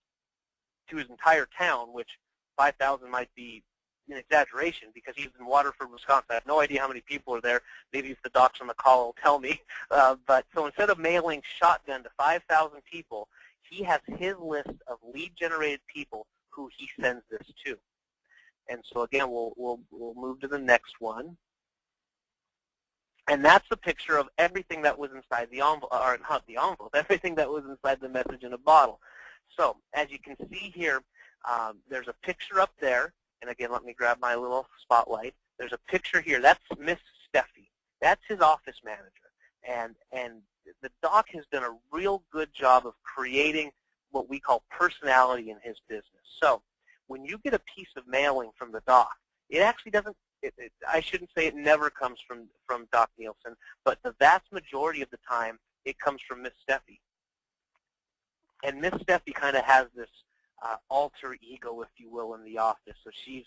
to his entire town, which 5,000 might be an exaggeration because he's in Waterford, Wisconsin. I have no idea how many people are there. Maybe if the docs on the call will tell me. But so instead of mailing shotgun to 5,000 people, he has his list of lead-generated people who he sends this to. And so again, we'll move to the next one. And that's the picture of everything that was inside the envelope, or not the envelope, everything that was inside the message in a bottle. So as you can see here, there's a picture up there. And again, let me grab my little spotlight. There's a picture here. That's Miss Steffi. That's his office manager. And the doc has done a real good job of creating what we call personality in his business. So when you get a piece of mailing from the doc, it actually doesn't, I shouldn't say it never comes from Doc Nielsen, but the vast majority of the time it comes from Miss Steffi. And Miss Steffi kind of has this alter ego, if you will, in the office. So she's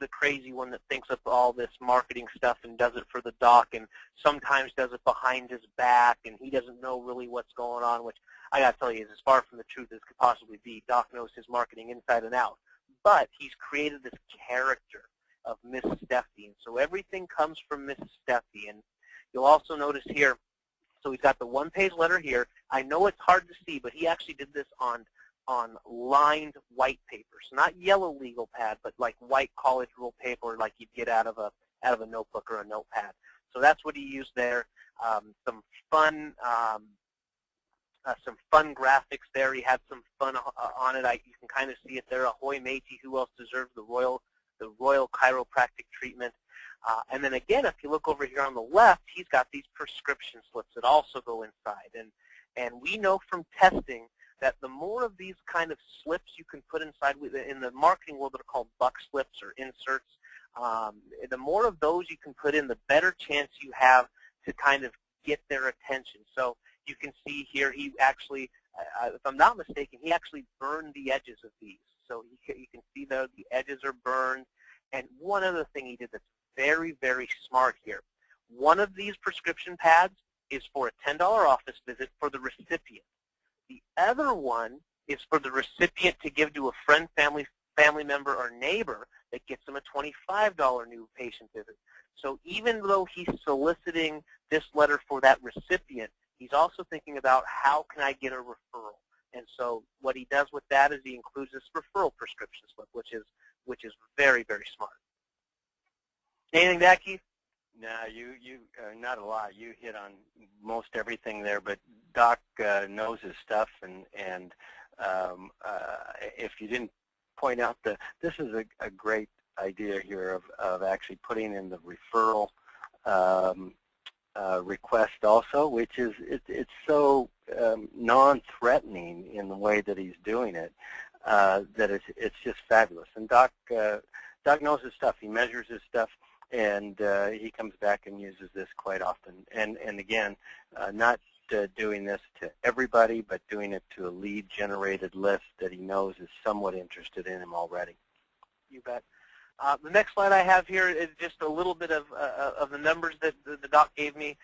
the crazy one that thinks up all this marketing stuff and does it for the doc, and sometimes does it behind his back, and he doesn't know really what's going on, which I got to tell you is as far from the truth as could possibly be. Doc knows his marketing inside and out. But he's created this character of Miss Steffi, and so everything comes from Miss Steffi. And you'll also notice here, so he's got the one-page letter here. I know it's hard to see, but he actually did this on lined white paper. So not yellow legal pad, but like white college rule paper like you'd get out of a notebook or a notepad. So that's what he used there. Some fun graphics there. He had some fun on it. You can kind of see it there. Ahoy matey, who else deserves the royal chiropractic treatment? And then again, if you look over here on the left, he's got these prescription slips that also go inside. And we know from testing that the more of these kind of slips you can put inside, in the marketing world, they're called buck slips or inserts. The more of those you can put in, the better chance you have to kind of get their attention. So you can see here, he actually, if I'm not mistaken, he actually burned the edges of these. So you can see the edges are burned. And one other thing he did that's very, very smart here. One of these prescription pads is for a $10 office visit for the recipient. The other one is for the recipient to give to a friend, family member, or neighbor that gets them a $25 new patient visit. So even though he's soliciting this letter for that recipient, he's also thinking about how can I get a referral. And so what he does with that is he includes this referral prescription slip, which is very, very smart. Anything to that, Keith? No, you not a lot. You hit on most everything there, but Doc knows his stuff, and if you didn't point out this is a great idea here of actually putting in the referral request also, which is it's so non-threatening in the way that he's doing it that it's just fabulous. And Doc knows his stuff. He measures his stuff. And he comes back and uses this quite often. And again, not doing this to everybody, but doing it to a lead-generated list that he knows is somewhat interested in him already. You bet. The next slide I have here is just a little bit of the numbers that the doc gave me.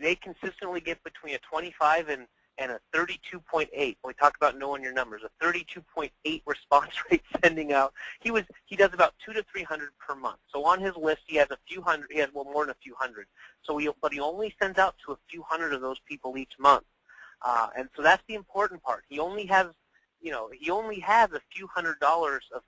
They consistently get between a 25 and and a 32.8. We talk about knowing your numbers. A 32.8 response rate sending out. He does about 200 to 300 per month. So on his list, he has a few hundred. He has more than a few hundred. So but he only sends out to a few hundred of those people each month. And so that's the important part. He only has, he only has a few $100s of,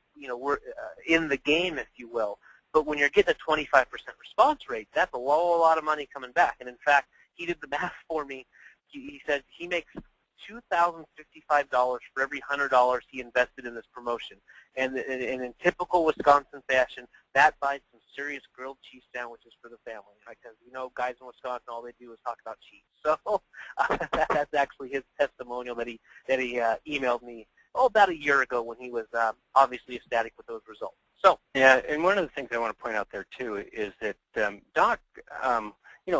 in the game, if you will. But when you're getting a 25% response rate, that's a lot of money coming back. And in fact, he did the math for me. He said he makes $2,055 for every $100 he invested in this promotion. And in typical Wisconsin fashion, that buys some serious grilled cheese sandwiches for the family. Because, guys in Wisconsin, all they do is talk about cheese. So that's actually his testimonial that he emailed me, about a year ago when he was obviously ecstatic with those results. So yeah, and one of the things I want to point out there, too, is that Doc,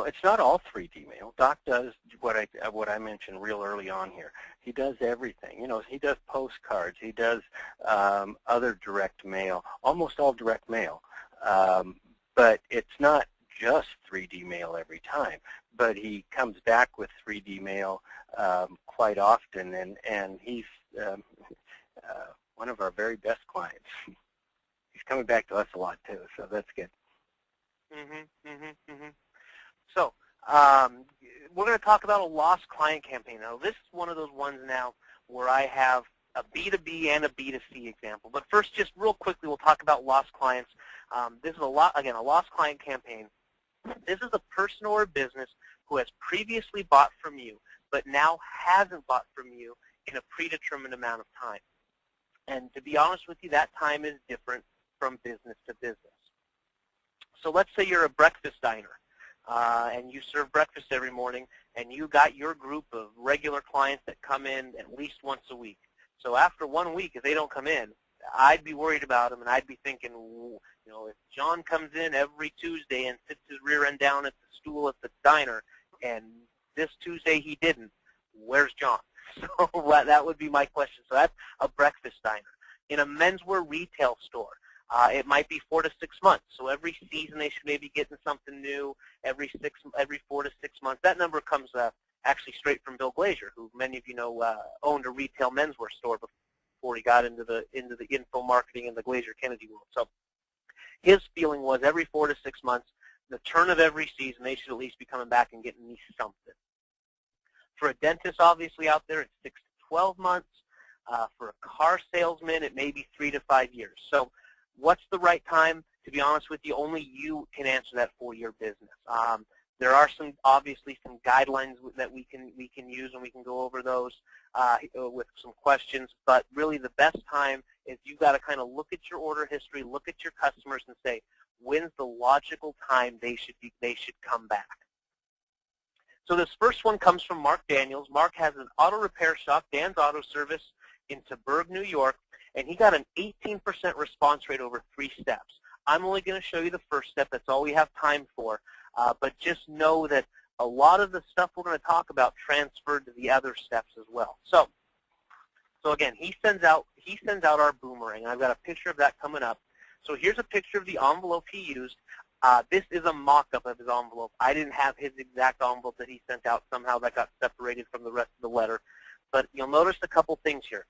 it's not all 3D mail. Doc does what I mentioned real early on here. He does everything. He does postcards. He does other direct mail, almost all direct mail. But it's not just 3D mail every time. But he comes back with 3D mail quite often, and he's one of our very best clients. He's coming back to us a lot, too, so that's good. So we're going to talk about a lost client campaign. Now, this is one of those ones now where I have a B2B and a B2C example. But first, just real quickly, we'll talk about lost clients. This is a lost client campaign. This is a person or a business who has previously bought from you, but now hasn't bought from you in a predetermined amount of time. And to be honest with you, that time is different from business to business. So let's say you're a breakfast diner, and you serve breakfast every morning, and you got your group of regular clients that come in at least once a week. So after 1 week, if they don't come in, I'd be worried about them, and I'd be thinking, if John comes in every Tuesday and sits his rear end down at the stool at the diner, and this Tuesday he didn't, where's John? So that would be my question. So that's a breakfast diner. In a menswear retail store, it might be 4 to 6 months. So every season they should maybe get something new. Every 4 to 6 months. That number comes actually straight from Bill Glazier, who many of you know owned a retail menswear store before he got into the info marketing and the Glazier Kennedy world. So his feeling was every 4 to 6 months, the turn of every season, they should at least be coming back and getting me something. For a dentist, obviously, out there, it's 6 to 12 months. For a car salesman, it may be 3 to 5 years. So what's the right time? To be honest with you, only you can answer that for your business. There are obviously some guidelines that we can use, and we can go over those with some questions. But really, the best time is you've got to kind of look at your order history, look at your customers, and say, when's the logical time they should come back? So this first one comes from Mark Daniels. Mark has an auto repair shop, Dan's Auto Service, in Taberg, New York, and he got an 18% response rate over 3 steps. I'm only going to show you the first step. That's all we have time for. But just know that a lot of the stuff we're going to talk about transferred to the other steps as well. So again, he sends out our boomerang. I've got a picture of that coming up. So here's a picture of the envelope he used. This is a mock-up of his envelope. I didn't have his exact envelope that he sent out. Somehow that got separated from the rest of the letter. But you'll notice a couple things here.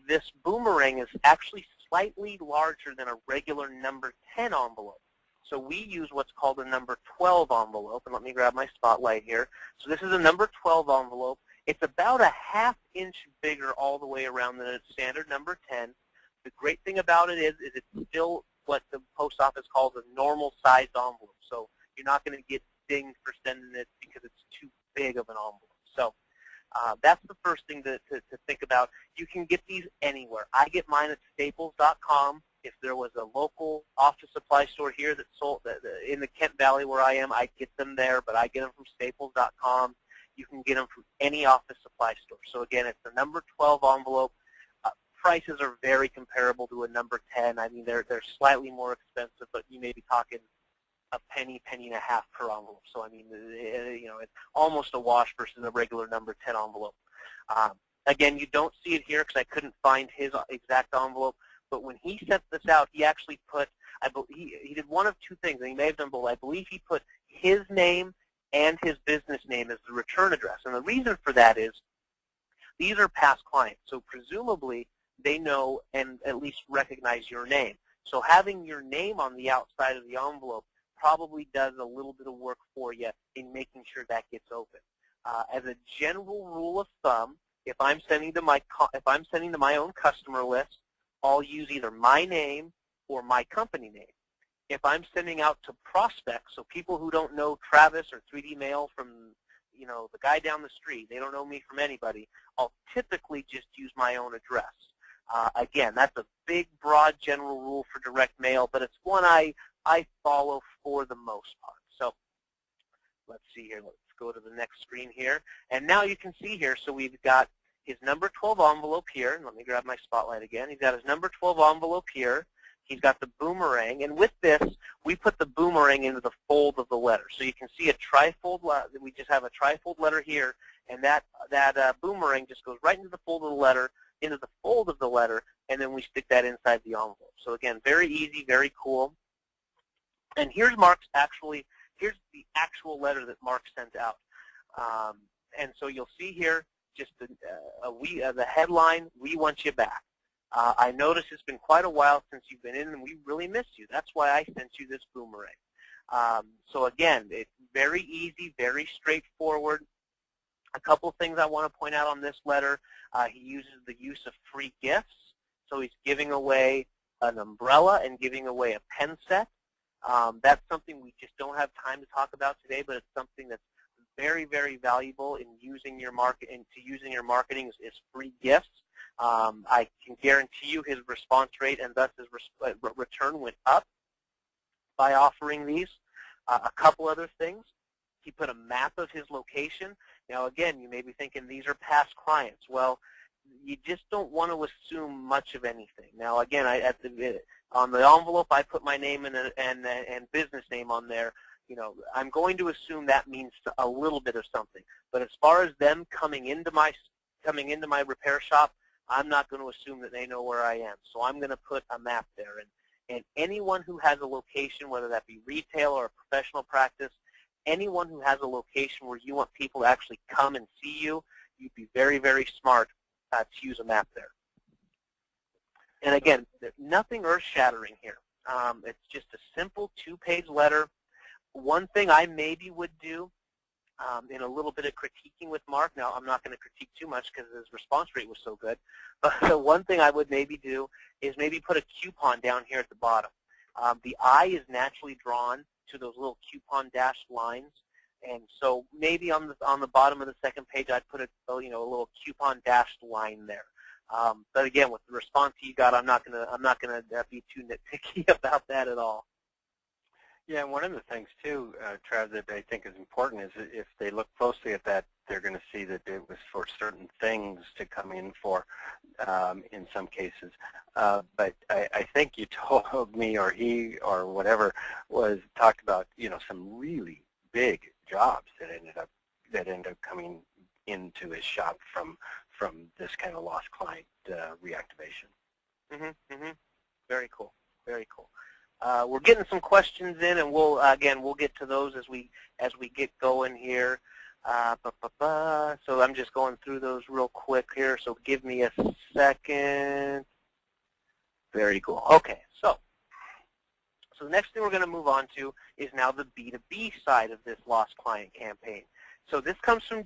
This boomerang is actually slightly larger than a regular number 10 envelope. So we use what's called a number 12 envelope. And let me grab my spotlight here. So this is a number 12 envelope. It's about a ½ inch bigger all the way around than a standard number 10. The great thing about it is it's still what the post office calls a normal sized envelope. So you're not going to get dinged for sending it because it's too big of an envelope. So that's the first thing to think about. You can get these anywhere. I get mine at staples.com. If there was a local office supply store here that sold in the Kent Valley where I am, I get them there, but I get them from staples.com. You can get them from any office supply store. So again, it's the number 12 envelope. Prices are very comparable to a number 10. I mean, they're slightly more expensive, but you may be talking a penny and a half per envelope. So I mean, it's almost a wash versus a regular number 10 envelope. Again, you don't see it here because I couldn't find his exact envelope. But when he sent this out, he actually put, he did one of two things, and he may have done both. I believe he put his name and his business name as the return address. And the reason for that is these are past clients. So presumably they know and at least recognize your name. So having your name on the outside of the envelope probably does a little bit of work for you in making sure that gets open. As a general rule of thumb, if I'm sending to my own customer list, I'll use either my name or my company name. If I'm sending out to prospects, so people who don't know Travis or 3D Mail from, the guy down the street, they don't know me from anybody, I'll typically just use my own address. Again, that's a big, broad general rule for direct mail, but it's one I follow for the most part. So let's see here. Let's go to the next screen here. And now you can see here, so we've got his number 12 envelope here. Let me grab my spotlight again. He's got his number 12 envelope here. He's got the boomerang. And with this, we put the boomerang into the fold of the letter. So you can see a trifold. We just have a trifold letter here. And that boomerang just goes right into the fold of the letter, and then we stick that inside the envelope. So again, very easy, very cool. And here's the actual letter that Mark sent out. And so you'll see here just the headline, "We want you back." I notice it's been quite a while since you've been in, and we really miss you. That's why I sent you this boomerang. So again, it's very easy, very straightforward. A couple of things I want to point out on this letter. He uses the use of free gifts. So he's giving away an umbrella and giving away a pen set. That's something we just don't have time to talk about today, but it's something that's very, very valuable in using your marketing is free gifts. I can guarantee you his response rate and thus his return went up by offering these. A couple other things. He put a map of his location. Now, again, you may be thinking these are past clients. Well, you just don't want to assume much of anything. Now, again, on the envelope, I put my name and business name on there. I'm going to assume that means a little bit of something. But as far as them coming into my repair shop, I'm not going to assume that they know where I am. So I'm going to put a map there. And anyone who has a location, whether that be retail or a professional practice, anyone who has a location where you want people to actually come and see you, you'd be very, very smart to use a map there. And again, there's nothing earth-shattering here. It's just a simple 2-page letter. One thing I maybe would do in a little bit of critiquing with Mark, now I'm not going to critique too much because his response rate was so good, but the one thing I would maybe do is maybe put a coupon down here at the bottom. The eye is naturally drawn to those little coupon dashed lines, and so maybe on the bottom of the second page I'd put a little coupon dashed line there. But again, with the response you got, I'm not gonna be too nitpicky about that at all. Yeah, and one of the things too, Trav, that I think is important is that if they look closely at that, they're going to see that it was for certain things to come in for in some cases. But I think you told me, or he, or whatever, talked about some really big jobs that ended up coming into his shop from this kind of lost client reactivation. Very cool. Very cool. We're getting some questions in, and we'll get to those as we get going here. So I'm just going through those real quick here. So give me a second. Very cool. Okay. So the next thing we're going to move on to is now the B2B side of this lost client campaign. So this comes from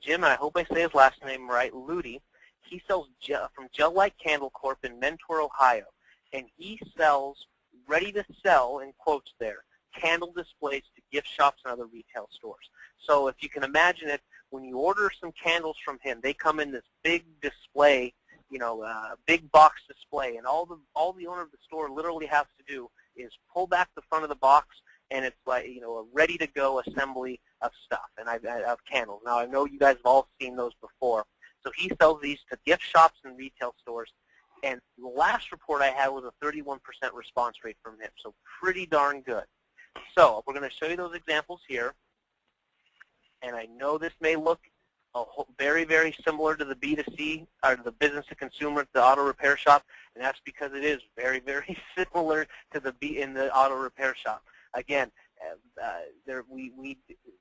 Jim, and I hope I say his last name right, Ludi. He sells from Gel Light Candle Corp in Mentor, Ohio, and he sells ready to sell, in quotes there, candle displays to gift shops and other retail stores. So if you can imagine it, when you order some candles from him, they come in this big display, big box display, and all the owner of the store literally has to do is pull back the front of the box, and it's like a ready-to-go assembly of stuff and of candles. Now I know you guys have all seen those before. So he sells these to gift shops and retail stores. And the last report I had was a 31% response rate from him, so pretty darn good. So we're going to show you those examples here. And I know this may look very, very similar to the B2C, or the business to consumer, the auto repair shop, and that's because it is very, very similar to in the auto repair shop. Again,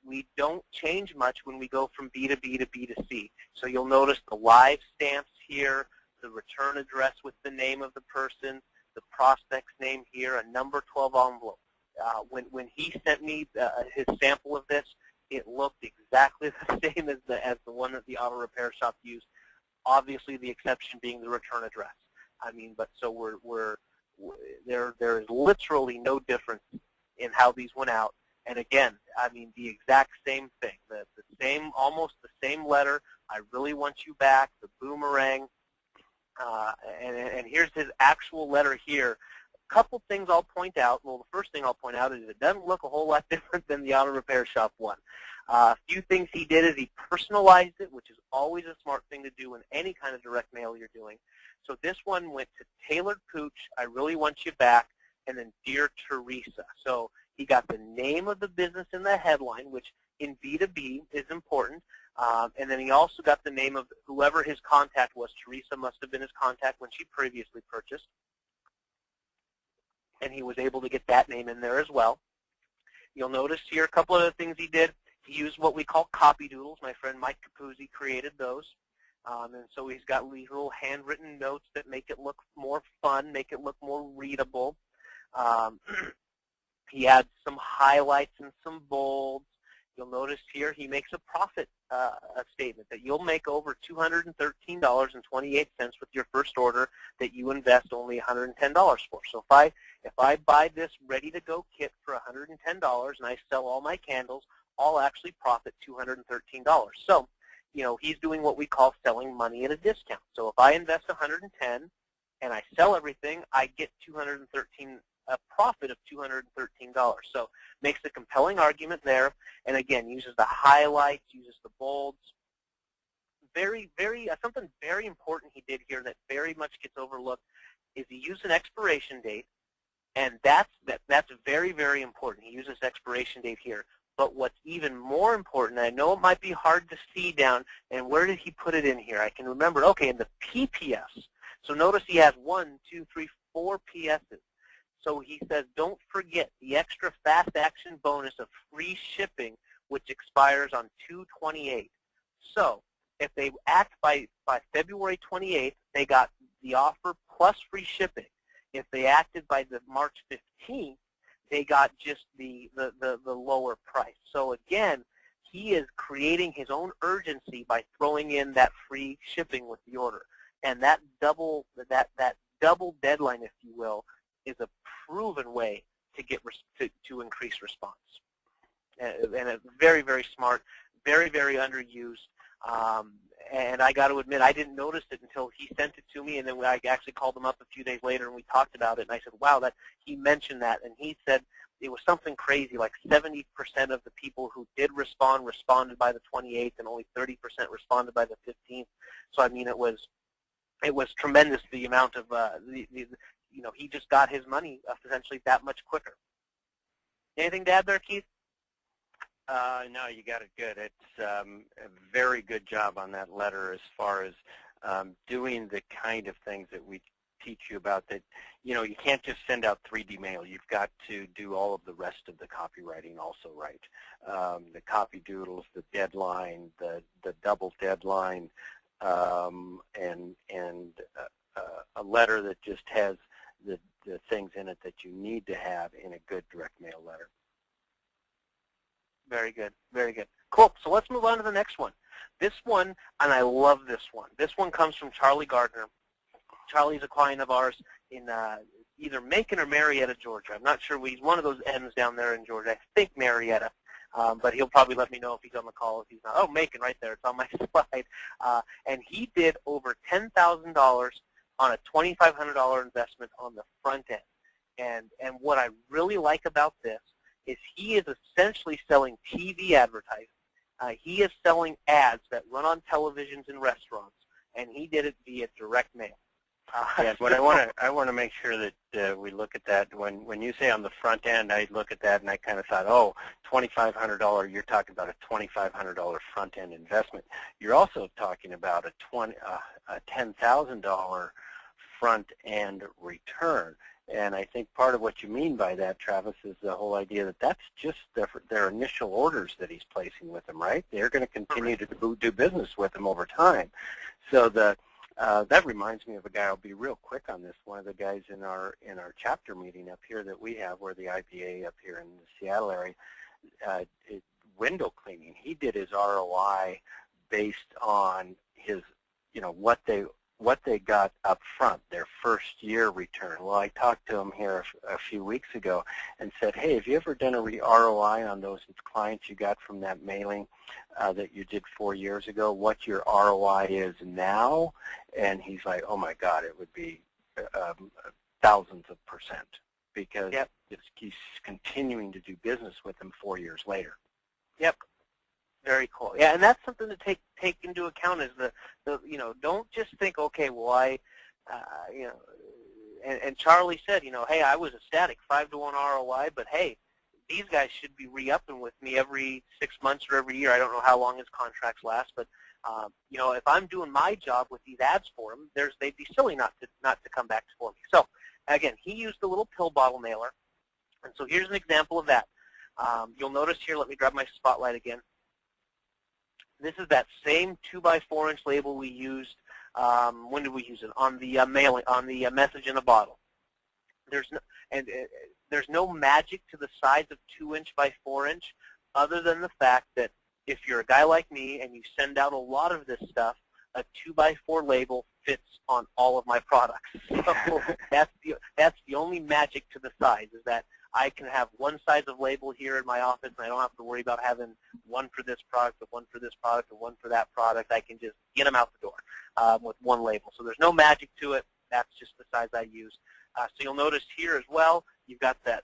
we don't change much when we go from B2B to B2C. So you'll notice the live stamps here, the return address with the name of the person, the prospect's name here, a number 12 envelope. When he sent me his sample of this, it looked exactly the same as the one that the auto repair shop used. Obviously, the exception being the return address. I mean, but so there is literally no difference in how these went out. And again, I mean, the exact same thing, almost the same letter. I really want you back. The boomerang, and here's his actual letter here. A couple things I'll point out. Well, the first thing I'll point out is it doesn't look a whole lot different than the auto repair shop one. A few things he did is he personalized it, which is always a smart thing to do in any kind of direct mail you're doing. So this one went to Tailored Pooch, I really want you back, and then Dear Teresa. So he got the name of the business in the headline, which in B2B is important, and then he also got the name of whoever his contact was. Teresa must have been his contact when she previously purchased, and he was able to get that name in there as well. You'll notice here a couple other things he did. He used what we call copy doodles. My friend Mike Capuzzi created those. And so he's got these little handwritten notes that make it look more fun, make it look more readable. He adds some highlights and some bolds. You'll notice here he makes a profit statement that you'll make over $213.28 with your first order that you invest only $110 for. So if I buy this ready-to-go kit for $110 and I sell all my candles, I'll actually profit $213. So, you know, he's doing what we call selling money at a discount. So if I invest $110 and I sell everything, I get a profit of $213. So makes a compelling argument there, and again, uses the highlights, uses the bolds. Something very important he did here that very much gets overlooked is he used an expiration date, and that's very, very important. He uses expiration date here. But what's even more important, and I know it might be hard to see down, and where did he put it in here? I can remember, okay, in the PPS. So notice he has 1, 2, 3, 4 PSs. So he says, don't forget the extra fast action bonus of free shipping, which expires on 2/28. So if they act by February 28th, they got the offer plus free shipping. If they acted by the March 15th, they got just the lower price. So again, he is creating his own urgency by throwing in that free shipping with the order. And that double deadline, if you will, is a proven way to get to increase response. And it's very, very smart, very, very underused. And I got to admit, I didn't notice it until he sent it to me, and then I actually called him up a few days later and we talked about it, and I said, wow, he mentioned that, and he said it was something crazy, like 70% of the people who did responded by the 28th, and only 30% responded by the 15th. So I mean, it was tremendous, the amount of you know, he just got his money essentially that much quicker. Anything to add there, Keith? No, you got it good. It's a very good job on that letter as far as doing the kind of things that we teach you about, that, you know, you can't just send out 3D mail. You've got to do all of the rest of the copywriting also right. The copy doodles, the deadline, the double deadline, and a letter that just has the things in it that you need to have in a good direct mail letter. Very good, very good. Cool, so let's move on to the next one. This one, and I love this one. This one comes from Charlie Gardner. Charlie's a client of ours in either Macon or Marietta, Georgia. I'm not sure. He's one of those M's down there in Georgia. I think Marietta, but he'll probably let me know if he's on the call. If he's not, oh, Macon right there. It's on my slide. And he did over $10,000 on a $2,500 investment on the front end. And what I really like about this is he is essentially selling TV advertising. He is selling ads that run on televisions and restaurants, and he did it via direct mail. Yes, but I want to make sure that we look at that. When you say on the front end, I look at that and I kind of thought, oh, $2,500. You're talking about a $2,500 front end investment. You're also talking about a $10,000 front end return. And I think part of what you mean by that, Travis, is the whole idea that that's just their initial orders that he's placing with them, right? They're going to continue to do business with them over time. So that reminds me of a guy. I'll be real quick on this. One of the guys in our chapter meeting up here that we have, we're the IPA up here in the Seattle area, window cleaning. He did his ROI based on his, what they got up front, their first year return. Well, I talked to him here a few weeks ago and said, hey, have you ever done a ROI on those clients you got from that mailing that you did 4 years ago, what your ROI is now? And he's like, oh my God, it would be thousands of percent, because he's continuing to do business with them 4 years later. Yep. Very cool. Yeah, and that's something to take into account is don't just think, okay, well, and Charlie said, hey, I was ecstatic, 5-to-1 ROI, but hey, these guys should be re-upping with me every 6 months or every year. I don't know how long his contracts last, but if I'm doing my job with these ads for them, they'd be silly not to come back for me. So again, he used the little pill bottle mailer, and so here's an example of that. You'll notice here. Let me grab my spotlight again. This is that same 2x4-inch label we used. When did we use it? On the mailing, on the message in a bottle. There's no magic to the size of 2-inch by 4-inch, other than the fact that if you're a guy like me and you send out a lot of this stuff, a 2x4 label fits on all of my products. So that's the only magic to the size, is that I can have one size of label here in my office, and I don't have to worry about having one for this product, or one for this product, or one for that product. I can just get them out the door with one label. So there's no magic to it. That's just the size I use. So you'll notice here as well, you've got that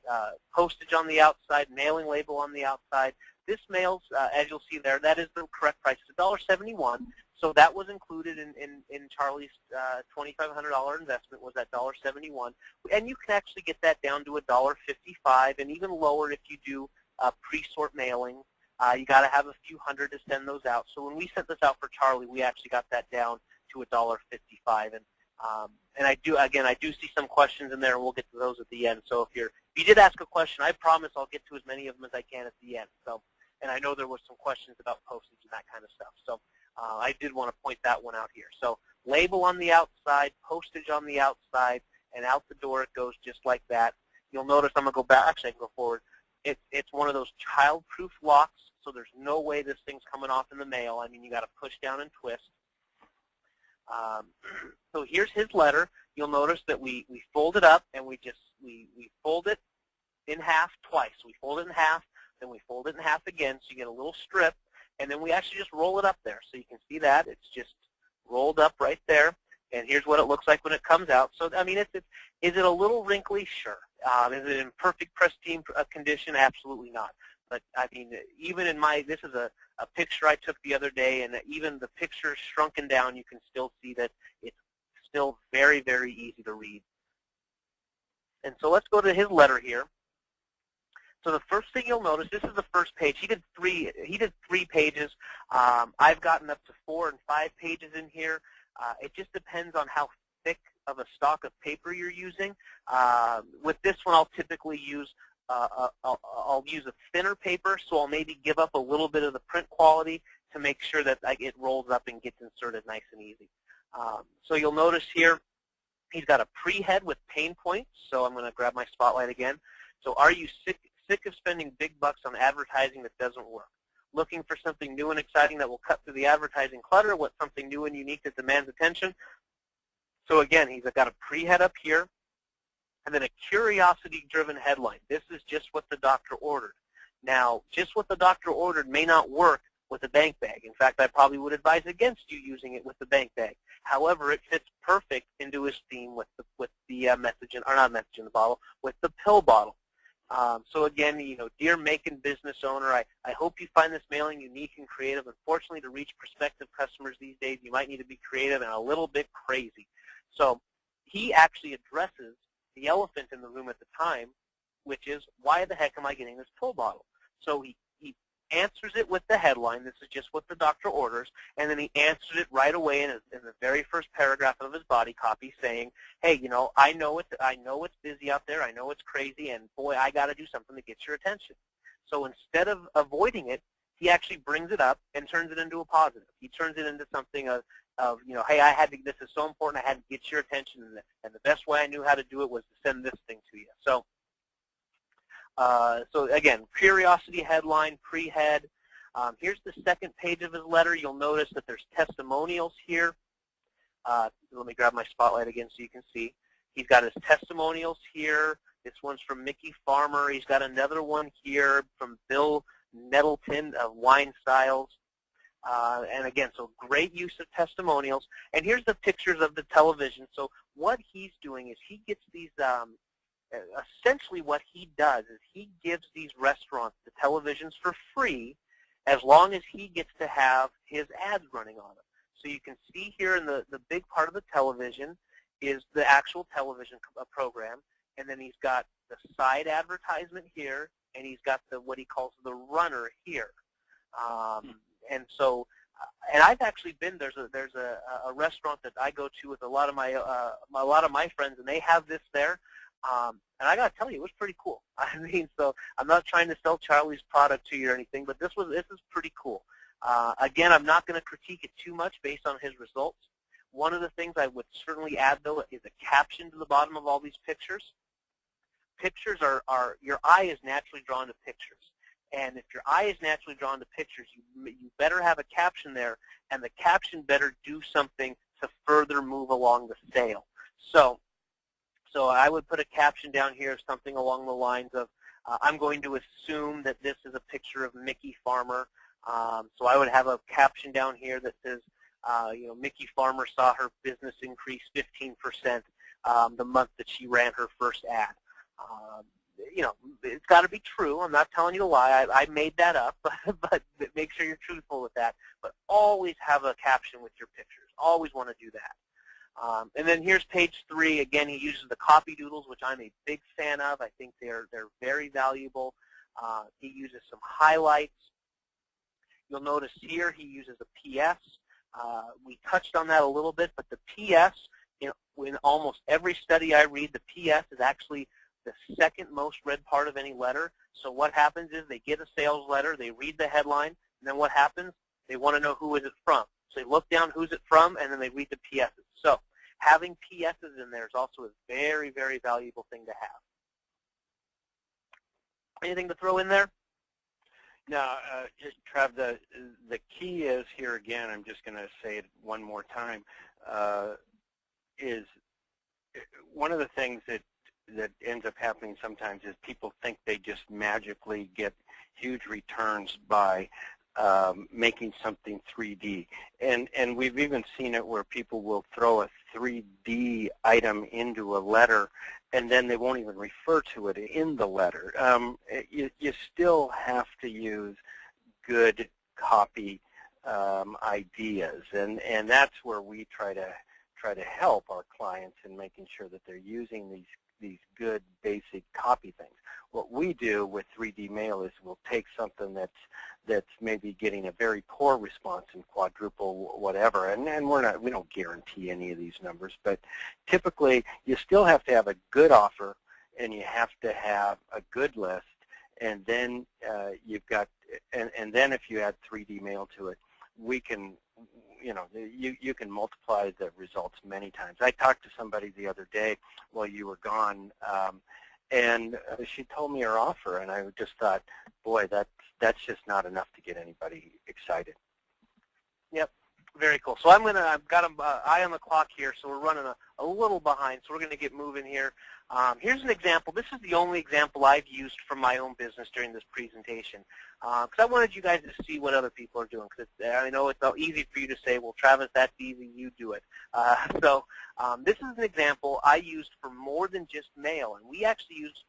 postage on the outside, mailing label on the outside. This mails, as you'll see there, that is the correct price. It's $1.71. So that was included in Charlie's $2,500 investment, was that $1.71. And you can actually get that down to $1.55, and even lower if you do pre-sort mailing. You got to have a few hundred to send those out. So when we sent this out for Charlie, we actually got that down to $1.55. And I do see some questions in there, and we'll get to those at the end. So if you did ask a question, I promise I'll get to as many of them as I can at the end. So, and I know there was some questions about postage and that kind of stuff. So I did want to point that one out here. So label on the outside, postage on the outside, and out the door it goes just like that. You'll notice I'm going to go back. Actually, I can go forward. It's one of those child-proof locks, so there's no way this thing's coming off in the mail. I mean, you got to push down and twist. So here's his letter. You'll notice that we fold it up, and we fold it in half twice. We fold it in half, then we fold it in half again, so you get a little strip, and then we actually just roll it up there. So you can see that. It's just rolled up right there, and here's what it looks like when it comes out. So, I mean, is it a little wrinkly? Sure. Is it in perfect pristine condition? Absolutely not. But, I mean, even in this is a picture I took the other day, and even the picture shrunken down, you can still see that it's still very, very easy to read. And so let's go to his letter here. So the first thing you'll notice, this is the first page. He did three pages. I've gotten up to 4 and 5 pages in here. It just depends on how thick of a stock of paper you're using. With this one, I'll typically use I'll use a thinner paper, so I'll maybe give up a little bit of the print quality to make sure that it rolls up and gets inserted nice and easy. So you'll notice here, he's got a pre-head with pain points. So I'm going to grab my spotlight again. So are you sick of spending big bucks on advertising that doesn't work? Looking for something new and exciting that will cut through the advertising clutter? What's something new and unique that demands attention? So again, he's got a pre-head up here, and then a curiosity-driven headline. This is just what the doctor ordered. Now, just what the doctor ordered may not work with a bank bag. In fact, I probably would advise against you using it with the bank bag. However, it fits perfect into his theme with the message, or not message in the bottle, with the pill bottle. So again, dear making business owner, I hope you find this mailing unique and creative. Unfortunately, to reach prospective customers these days, you might need to be creative and a little bit crazy. So he actually addresses the elephant in the room at the time, which is, why the heck am I getting this pill bottle? So he answers it with the headline. This is just what the doctor orders. And then he answers it right away in the very first paragraph of his body copy saying, hey, I know it's busy out there. I know it's crazy. And, boy, I got to do something to get your attention. So instead of avoiding it, he actually brings it up and turns it into a positive. He turns it into something of hey, this is so important, I had to get your attention, and the best way I knew how to do it was to send this thing to you. So, so again, curiosity headline, pre-head. Here's the second page of his letter. You'll notice that there's testimonials here. Let me grab my spotlight again so you can see. He's got his testimonials here. This one's from Mickey Farmer. He's got another one here from Bill Nettleton of Wine Styles. And again, so great use of testimonials. And here's the pictures of the television. So what he's doing is he gets these, essentially what he does is he gives these restaurants the televisions for free as long as he gets to have his ads running on them. So you can see here in the big part of the television is the actual television program. And then he's got the side advertisement here, and he's got what he calls the runner here. And so, and I've actually been there's a restaurant that I go to with a lot of my friends, and they have this there. And I got to tell you, it was pretty cool. I mean, so I'm not trying to sell Charlie's product to you or anything, but this is pretty cool. Again, I'm not going to critique it too much based on his results. One of the things I would certainly add, though, is a caption to the bottom of all these pictures. Pictures are your eye is naturally drawn to pictures. And if your eye is naturally drawn to pictures, you better have a caption there, and the caption better do something to further move along the sale. So I would put a caption down here, something along the lines of, I'm going to assume that this is a picture of Mickey Farmer. So I would have a caption down here that says, Mickey Farmer saw her business increase 15% the month that she ran her first ad. It's got to be true. I'm not telling you a lie. I made that up, but make sure you're truthful with that. But always have a caption with your pictures. Always want to do that. And then here's page 3. Again, he uses the copy doodles, which I'm a big fan of. I think they're very valuable. He uses some highlights. You'll notice here he uses a PS. We touched on that a little bit, but the PS, in almost every study I read, the PS is actually the second most read part of any letter. So what happens is they get a sales letter, they read the headline, and then what happens? They want to know who is it from. So they look down who's it from, and then they read the PSs. So having PSs in there is also a very, very valuable thing to have. Anything to throw in there? Now, Trav, the key is here again, I'm just going to say it one more time, is one of the things that ends up happening sometimes is people think they just magically get huge returns by making something 3D. And we've even seen it where people will throw a 3D item into a letter and then they won't even refer to it in the letter. You still have to use good copy ideas, and that's where we try to help our clients in making sure that they're using these good basic copy things. What we do with 3D mail is we'll take something that's maybe getting a very poor response in quadruple whatever, and we don't guarantee any of these numbers, but typically you still have to have a good offer and you have to have a good list, and then you've got, and then if you add 3D mail to it, we can, you can multiply the results many times. I talked to somebody the other day while you were gone, and she told me her offer, and I just thought, boy, that's just not enough to get anybody excited. Yep, very cool. So I've got an eye on the clock here, so we're running a little behind, so we're going to get moving here. Here's an example. This is the only example I've used from my own business during this presentation, because I wanted you guys to see what other people are doing, because I know it's easy for you to say, well, Travis, that's easy, you do it. So this is an example I used for more than just mail, and we actually use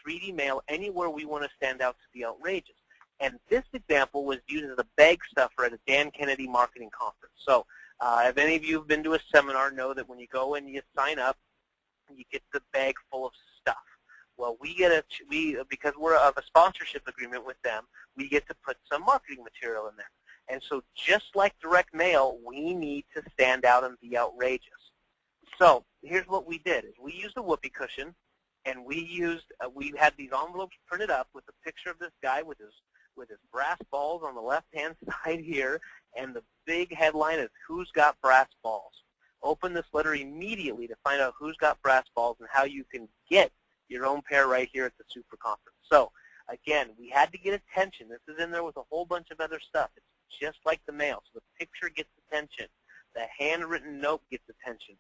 3D mail anywhere we want to stand out to be outrageous. And this example was used as a bag stuffer at a Dan Kennedy marketing conference. So if any of you have been to a seminar, know that when you go and you sign up, you get the bag full of stuff. Well, because we're of a sponsorship agreement with them, we get to put some marketing material in there. And so just like direct mail, we need to stand out and be outrageous. So here's what we did: is we used a whoopee cushion, and we had these envelopes printed up with a picture of this guy with his brass balls on the left-hand side here, and the big headline is "Who's Got Brass Balls?" Open this letter immediately to find out who's got brass balls and how you can get your own pair right here at the Super Conference. So again, we had to get attention. This is in there with a whole bunch of other stuff. It's just like the mail. So the picture gets attention. The handwritten note gets attention.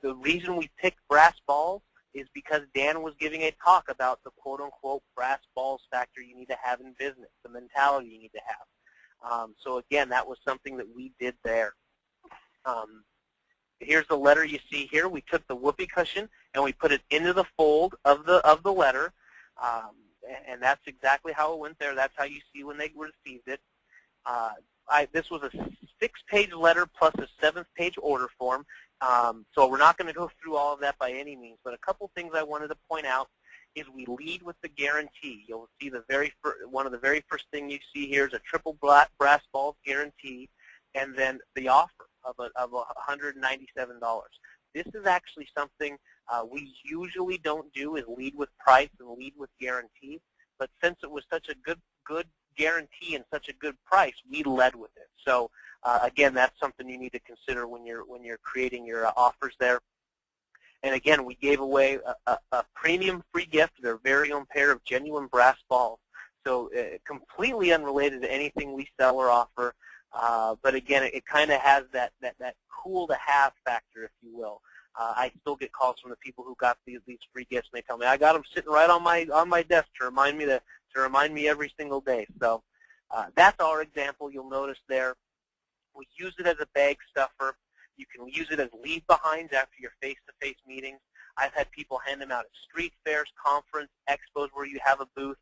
The reason we picked brass balls is because Dan was giving a talk about the quote-unquote brass balls factor you need to have in business, the mentality you need to have. So again, that was something that we did there. Here's the letter you see here. We took the whoopee cushion and we put it into the fold of the letter, and that's exactly how it went there. That's how you see when they received it. This was a 6-page letter plus a 7th-page order form, so we're not going to go through all of that by any means, but a couple things I wanted to point out is we lead with the guarantee. You'll see one of the very first thing you see here is a triple brass balls guarantee, and then the offer of $197. This is actually something we usually don't do, is lead with price and lead with guarantee, but since it was such a good guarantee and such a good price, we led with it. So again, that's something you need to consider when you're creating your offers there. And again, we gave away a premium free gift, their very own pair of genuine brass balls. So completely unrelated to anything we sell or offer. But again, it kind of has that cool to have factor, if you will. I still get calls from the people who got these free gifts, and they tell me, I got them sitting right on my desk to remind me every single day. So that's our example. You'll notice there, we use it as a bag stuffer. You can use it as leave behinds after your face-to-face meetings. I've had people hand them out at street fairs, conference, expos where you have a booth.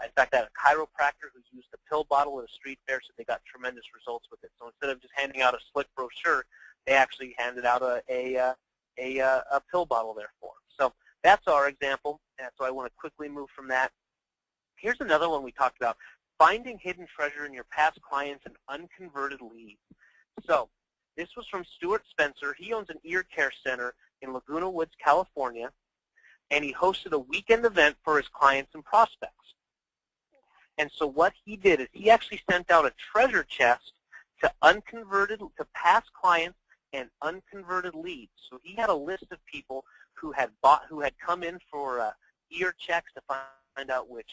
In fact, I had a chiropractor who used a pill bottle at a street fair, so they got tremendous results with it. So instead of just handing out a slick brochure, they actually handed out a pill bottle there for them. So that's our example, and so I want to quickly move from that. Here's another one we talked about, finding hidden treasure in your past clients and unconverted leads. So this was from Stuart Spencer. He owns an ear care center in Laguna Woods, California, and he hosted a weekend event for his clients and prospects. And so what he did is he actually sent out a treasure chest to past clients and unconverted leads. So he had a list of people who had come in for ear checks to find out which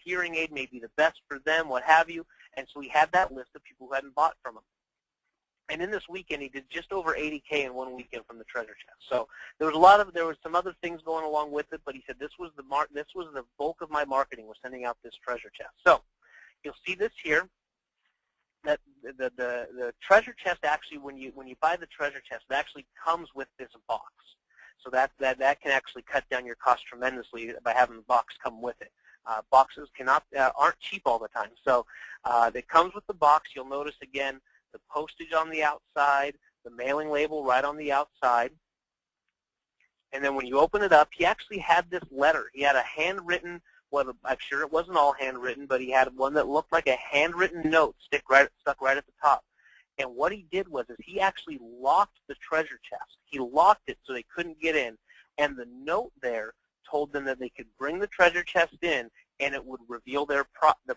hearing aid may be the best for them, what have you. And so he had that list of people who hadn't bought from him. And in this weekend, he did just over $80K in one weekend from the treasure chest. So there was some other things going along with it, but he said this was the bulk of my marketing, was sending out this treasure chest. So you'll see this here, that the treasure chest actually, when you buy the treasure chest, it actually comes with this box. So that can actually cut down your cost tremendously by having the box come with it. Boxes aren't cheap all the time. So it comes with the box. You'll notice again the postage on the outside, the mailing label right on the outside. And then when you open it up, he actually had this letter. He had a handwritten, I'm sure it wasn't all handwritten, but he had one that looked like a handwritten note stuck right at the top. And what he did was he actually locked the treasure chest. He locked it so they couldn't get in. And the note there told them that they could bring the treasure chest in and it would reveal the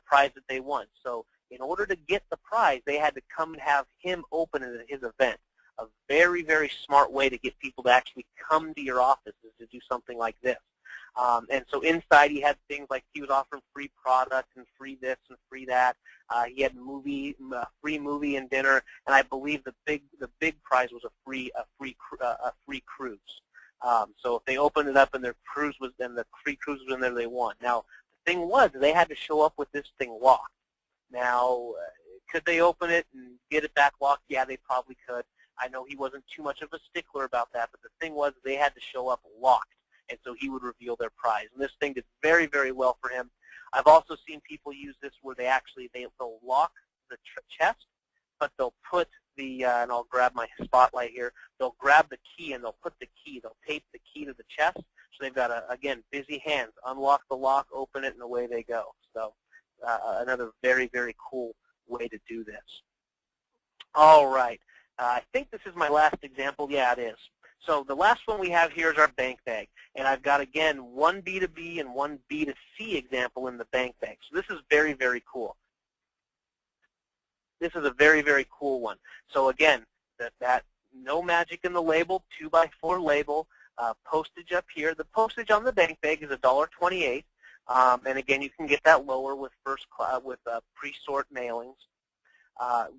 prize that they won. So in order to get the prize, they had to come and have him open it at his event. A very, very smart way to get people to actually come to your offices to do something like this. And so inside he had things like he was offering free product and free this and free that. He had free movie and dinner, and I believe the big prize was a free cruise. So if they opened it up and the free cruise was in there, they won. Now the thing was, they had to show up with this thing locked. Now, could they open it and get it back locked? Yeah, they probably could. I know he wasn't too much of a stickler about that, but the thing was they had to show up locked, and so he would reveal their prize. And this thing did very, very well for him. I've also seen people use this where they'll lock the chest, but they'll put and I'll grab my spotlight here, they'll grab the key and they'll tape the key to the chest So they've got, again, busy hands. Unlock the lock, open it, and away they go. So another very, very cool way to do this. All right. I think this is my last example. Yeah, it is. So the last one we have here is our bank bag. And I've got, again, one B2B and one B2C example in the bank bag. So this is very, very cool. This is a very, very cool one. So again, that no magic in the label, 2x4 label, postage up here. The postage on the bank bag is $1.28. And again, you can get that lower with pre-sort mailings.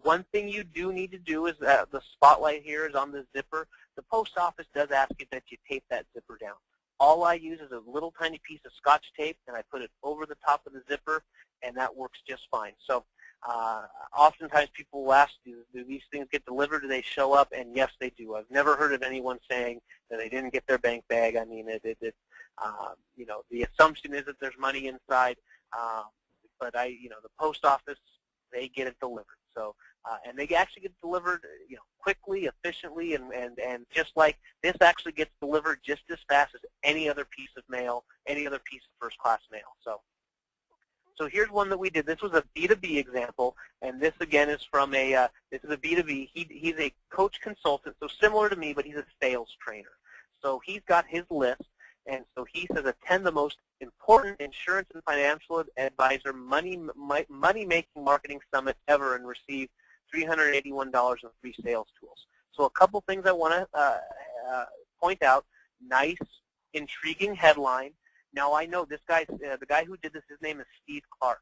One thing you do need to do is the spotlight here is on the zipper. The post office does ask you that you tape that zipper down. All I use is a little tiny piece of Scotch tape, and I put it over the top of the zipper, and that works just fine. So oftentimes people will ask, do these things get delivered? Do they show up? And yes, they do. I've never heard of anyone saying that they didn't get their bank bag. I mean, you know, the assumption is that there's money inside, but the post office, they get it delivered. So, and they actually get delivered, you know, quickly, efficiently, and just like this actually gets delivered just as fast as any other piece of mail, any other piece of first-class mail. So here's one that we did. This was a B2B example, and this again is from this is a B2B. He's a coach consultant, so similar to me, but he's a sales trainer. So he's got his list, and so he says attend the most important insurance and financial advisor money-making marketing summit ever and receive $381 in free sales tools. So a couple things I want to point out. Nice, intriguing headline. Now I know this guy, the guy who did this, his name is Steve Clark.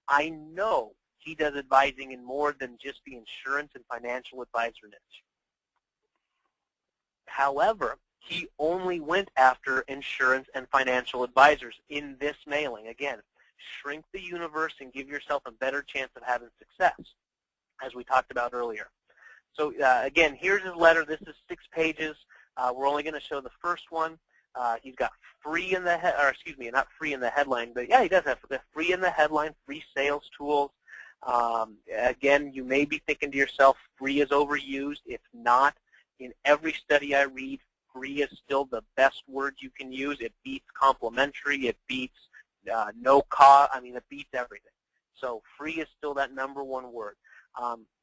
I know he does advising in more than just the insurance and financial advisor niche. However, he only went after insurance and financial advisors in this mailing. Again, shrink the universe and give yourself a better chance of having success, as we talked about earlier. So again, here's his letter. This is 6 pages. We're only going to show the first one. He's got free in the not free in the headline, but yeah, he does have the free in the headline, free sales tools. Again, you may be thinking to yourself, free is overused. It's not. In every study I read, free is still the best word you can use. It beats complimentary. It beats no cost. I mean, it beats everything. So free is still that #1 word.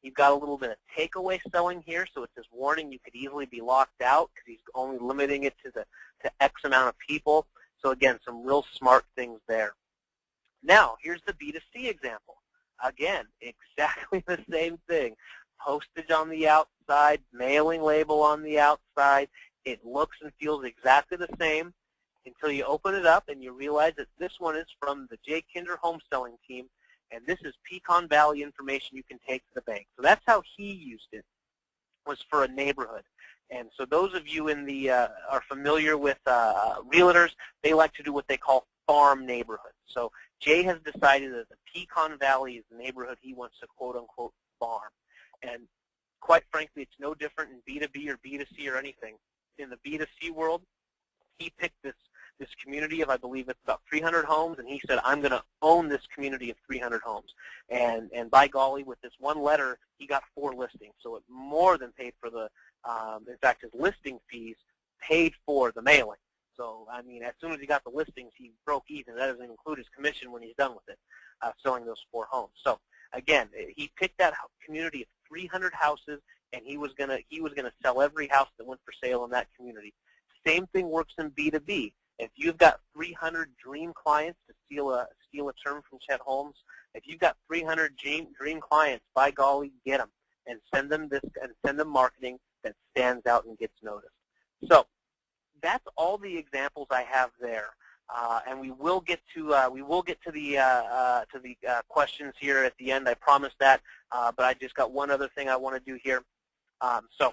You've got a little bit of takeaway selling here, so it says warning, you could easily be locked out because he's only limiting it to X amount of people. So again, some real smart things there. Now, here's the B2C example. Again, exactly the same thing. Postage on the outside, mailing label on the outside. It looks and feels exactly the same until you open it up and you realize that this one is from the Jay Kinder home selling team, and this is Pecan Valley information you can take to the bank. So that's how he used it, was for a neighborhood. And so those of you in the are familiar with realtors, they like to do what they call farm neighborhoods. So Jay has decided that the Pecan Valley is the neighborhood he wants to quote-unquote farm. And quite frankly, it's no different in B2B or B2C or anything. In the B2C world, he picked this community of, I believe it's about 300 homes, and he said, I'm going to own this community of 300 homes. And by golly, with this one letter, he got 4 listings. So it more than paid for the, in fact, his listing fees paid for the mailing. So, I mean, as soon as he got the listings, he broke even. That doesn't include his commission when he's done with it, selling those 4 homes. So, again, he picked that community of 300 houses, and he was gonna sell every house that went for sale in that community. Same thing works in B2B. If you've got 300 dream clients, to steal a term from Chet Holmes, if you've got 300 dream clients, by golly, get them and send them marketing that stands out and gets noticed. So that's all the examples I have there, and we will get to the questions here at the end. I promise that, but I just got one other thing I want to do here. So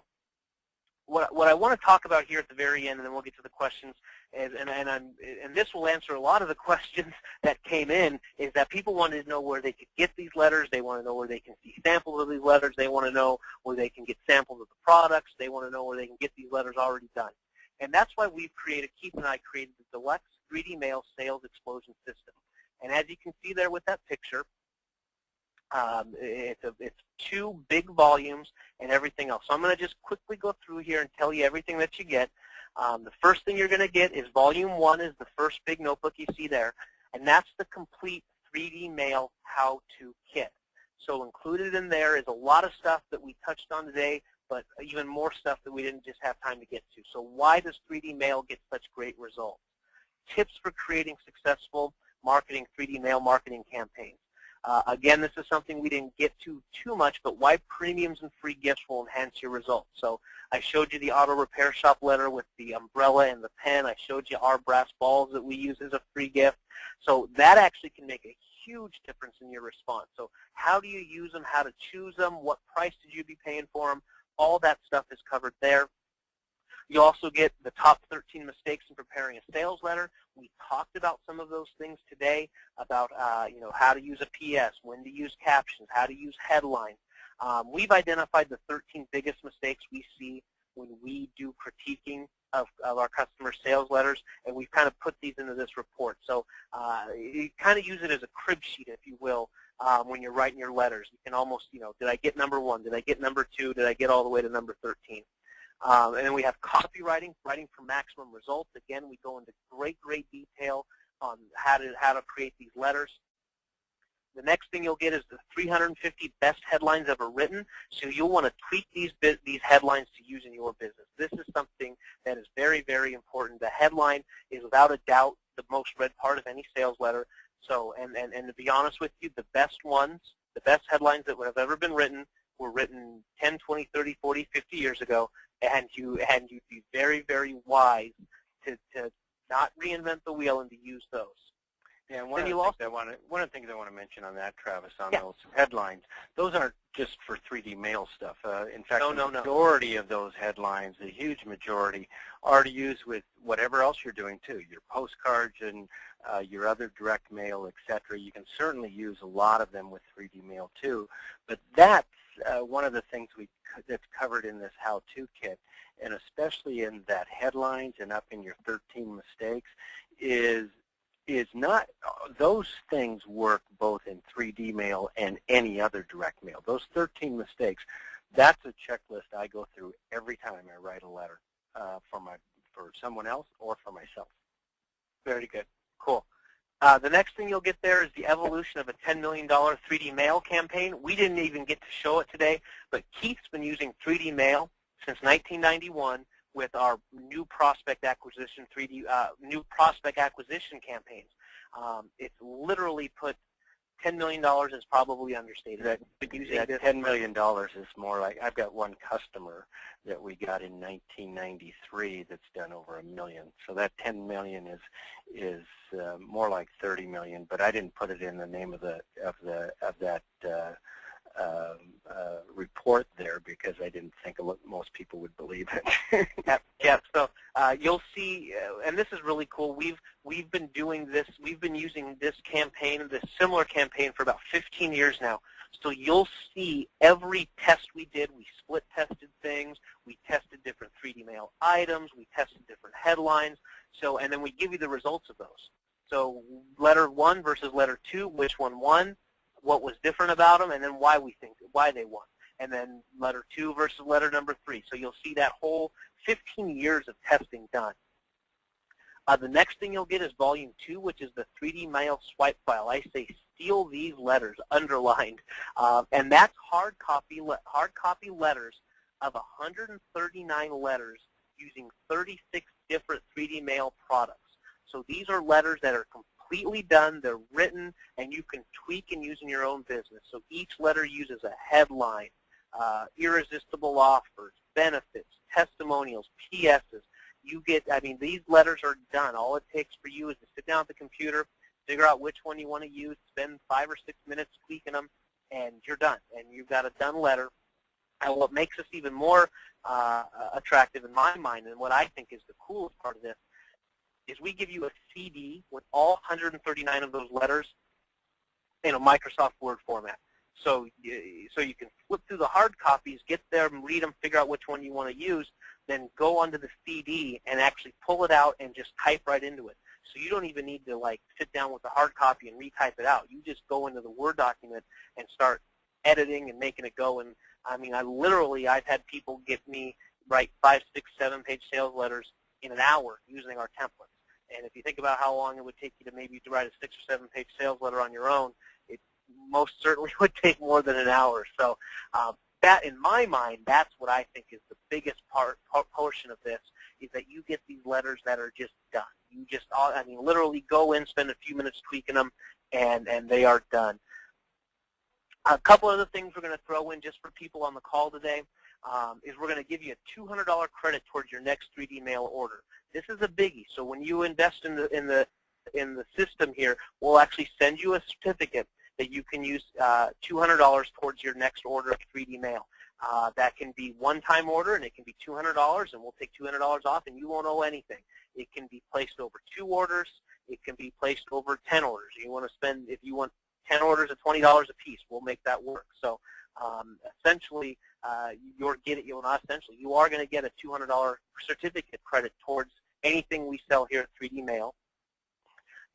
what I want to talk about here at the very end, and then we'll get to the questions, and this will answer a lot of the questions that came in, is that people wanted to know where they could get these letters. They want to know where they can see samples of these letters. They want to know where they can get samples of the products. They want to know where they can get these letters already done. And that's why Keith and I created the Deluxe 3D Mail Sales Explosion System. And as you can see there with that picture, it's 2 big volumes and everything else. So I'm going to just quickly go through here and tell you everything that you get. The first thing you're going to get is volume 1 is the first big notebook you see there, and that's the complete 3D mail how-to kit. So included in there is a lot of stuff that we touched on today, but even more stuff that we didn't just have time to get to. So why does 3D mail get such great results? Tips for creating successful 3D mail marketing campaigns. Again, this is something we didn't get to too much, but why premiums and free gifts will enhance your results. So I showed you the auto repair shop letter with the umbrella and the pen. I showed you our brass balls that we use as a free gift. So that actually can make a huge difference in your response. So how do you use them, how to choose them, what price did you be paying for them, all that stuff is covered there. You also get the top 13 mistakes in preparing a sales letter. We talked about some of those things today about how to use a PS, when to use captions, how to use headlines. We've identified the 13 biggest mistakes we see when we do critiquing of our customer sales letters, and we've kind of put these into this report. So you kind of use it as a crib sheet, if you will, when you're writing your letters. You can almost, did I get number 1? Did I get number 2? Did I get all the way to number 13? And then we have copywriting, writing for maximum results. Again, we go into great detail on how to create these letters. The next thing you'll get is the 350 best headlines ever written. So you'll want to tweak these headlines to use in your business. This is something that is very, very important. The headline is without a doubt the most read part of any sales letter. So, and to be honest with you, the best ones, the best headlines that have ever been written were written 10, 20, 30, 40, 50 years ago, and you'd be very, very wise to not reinvent the wheel and to use those. Yeah, and one of the things I want to mention on that, Travis, on those headlines, those aren't just for 3D mail stuff. In fact, the majority of those headlines, the huge majority, are to use with whatever else you're doing too, your postcards and your other direct mail, etc. You can certainly use a lot of them with 3D mail too, but that's one of the things that's covered in this how-to kit, and especially in that headlines and up in your 13 mistakes, is not, those things work both in 3D mail and any other direct mail. Those 13 mistakes, that's a checklist I go through every time I write a letter for someone else or for myself. Very good. Cool. The next thing you'll get there is the evolution of a $10 million 3D mail campaign. We didn't even get to show it today, but Keith's been using 3D mail since 1991 with our new prospect acquisition campaigns. It's literally put $10 million is probably understated. That $10 million is more like, I've got one customer that we got in 1993 that's done over $1 million. So that $10 million is more like $30 million, but I didn't put it in the name of that report there because I didn't think most people would believe it. Yep. So you'll see, and this is really cool. We've been doing this. We've been using this campaign, this similar campaign, for about 15 years now. So you'll see every test we did. We split tested things. We tested different 3D mail items. We tested different headlines. So, and then we give you the results of those. So letter 1 versus letter 2, which one won? What was different about them, and then why they won. And then letter 2 versus letter number 3. So you'll see that whole 15 years of testing done. The next thing you'll get is volume 2, which is the 3D mail swipe file. I say steal these letters, underlined, and that's hard copy letters of 139 letters using 36 different 3D mail products. So these are letters that are completely done, they're written, and you can tweak and use in your own business. So each letter uses a headline, irresistible offers, benefits, testimonials, PSs. You get, these letters are done. All it takes for you is to sit down at the computer, figure out which one you want to use, spend 5 or 6 minutes tweaking them, and you're done. And you've got a done letter. And what makes us even more attractive in my mind, and what I think is the coolest part of this, is we give you a CD with all 139 of those letters in a Microsoft Word format. So you can flip through the hard copies, get them, read them, figure out which one you want to use, then go onto the CD and actually pull it out and just type right into it. So you don't even need to sit down with the hard copy and retype it out. You just go into the Word document and start editing and making it go. And I've had people get me write 5, 6, 7-page sales letters in an hour using our templates. And if you think about how long it would take you to maybe to write a 6 or 7 page sales letter on your own, it most certainly would take more than an hour. So that, in my mind, that's what I think is the biggest portion of this, is that you get these letters that are just done. You just, I mean, literally go in, spend a few minutes tweaking them, and they are done. A couple other things we're going to throw in just for people on the call today is we're going to give you a $200 credit towards your next 3D mail order. This is a biggie. So when you invest in the system here, we'll actually send you a certificate that you can use $200 towards your next order of 3D mail. That can be one-time order, and it can be $200, and we'll take $200 off, and you won't owe anything. It can be placed over 2 orders. It can be placed over 10 orders. You want to spend, if you want 10 orders at $20 a piece, we'll make that work. So essentially, you are going to get a $200 certificate credit towards anything we sell here at 3D Mail.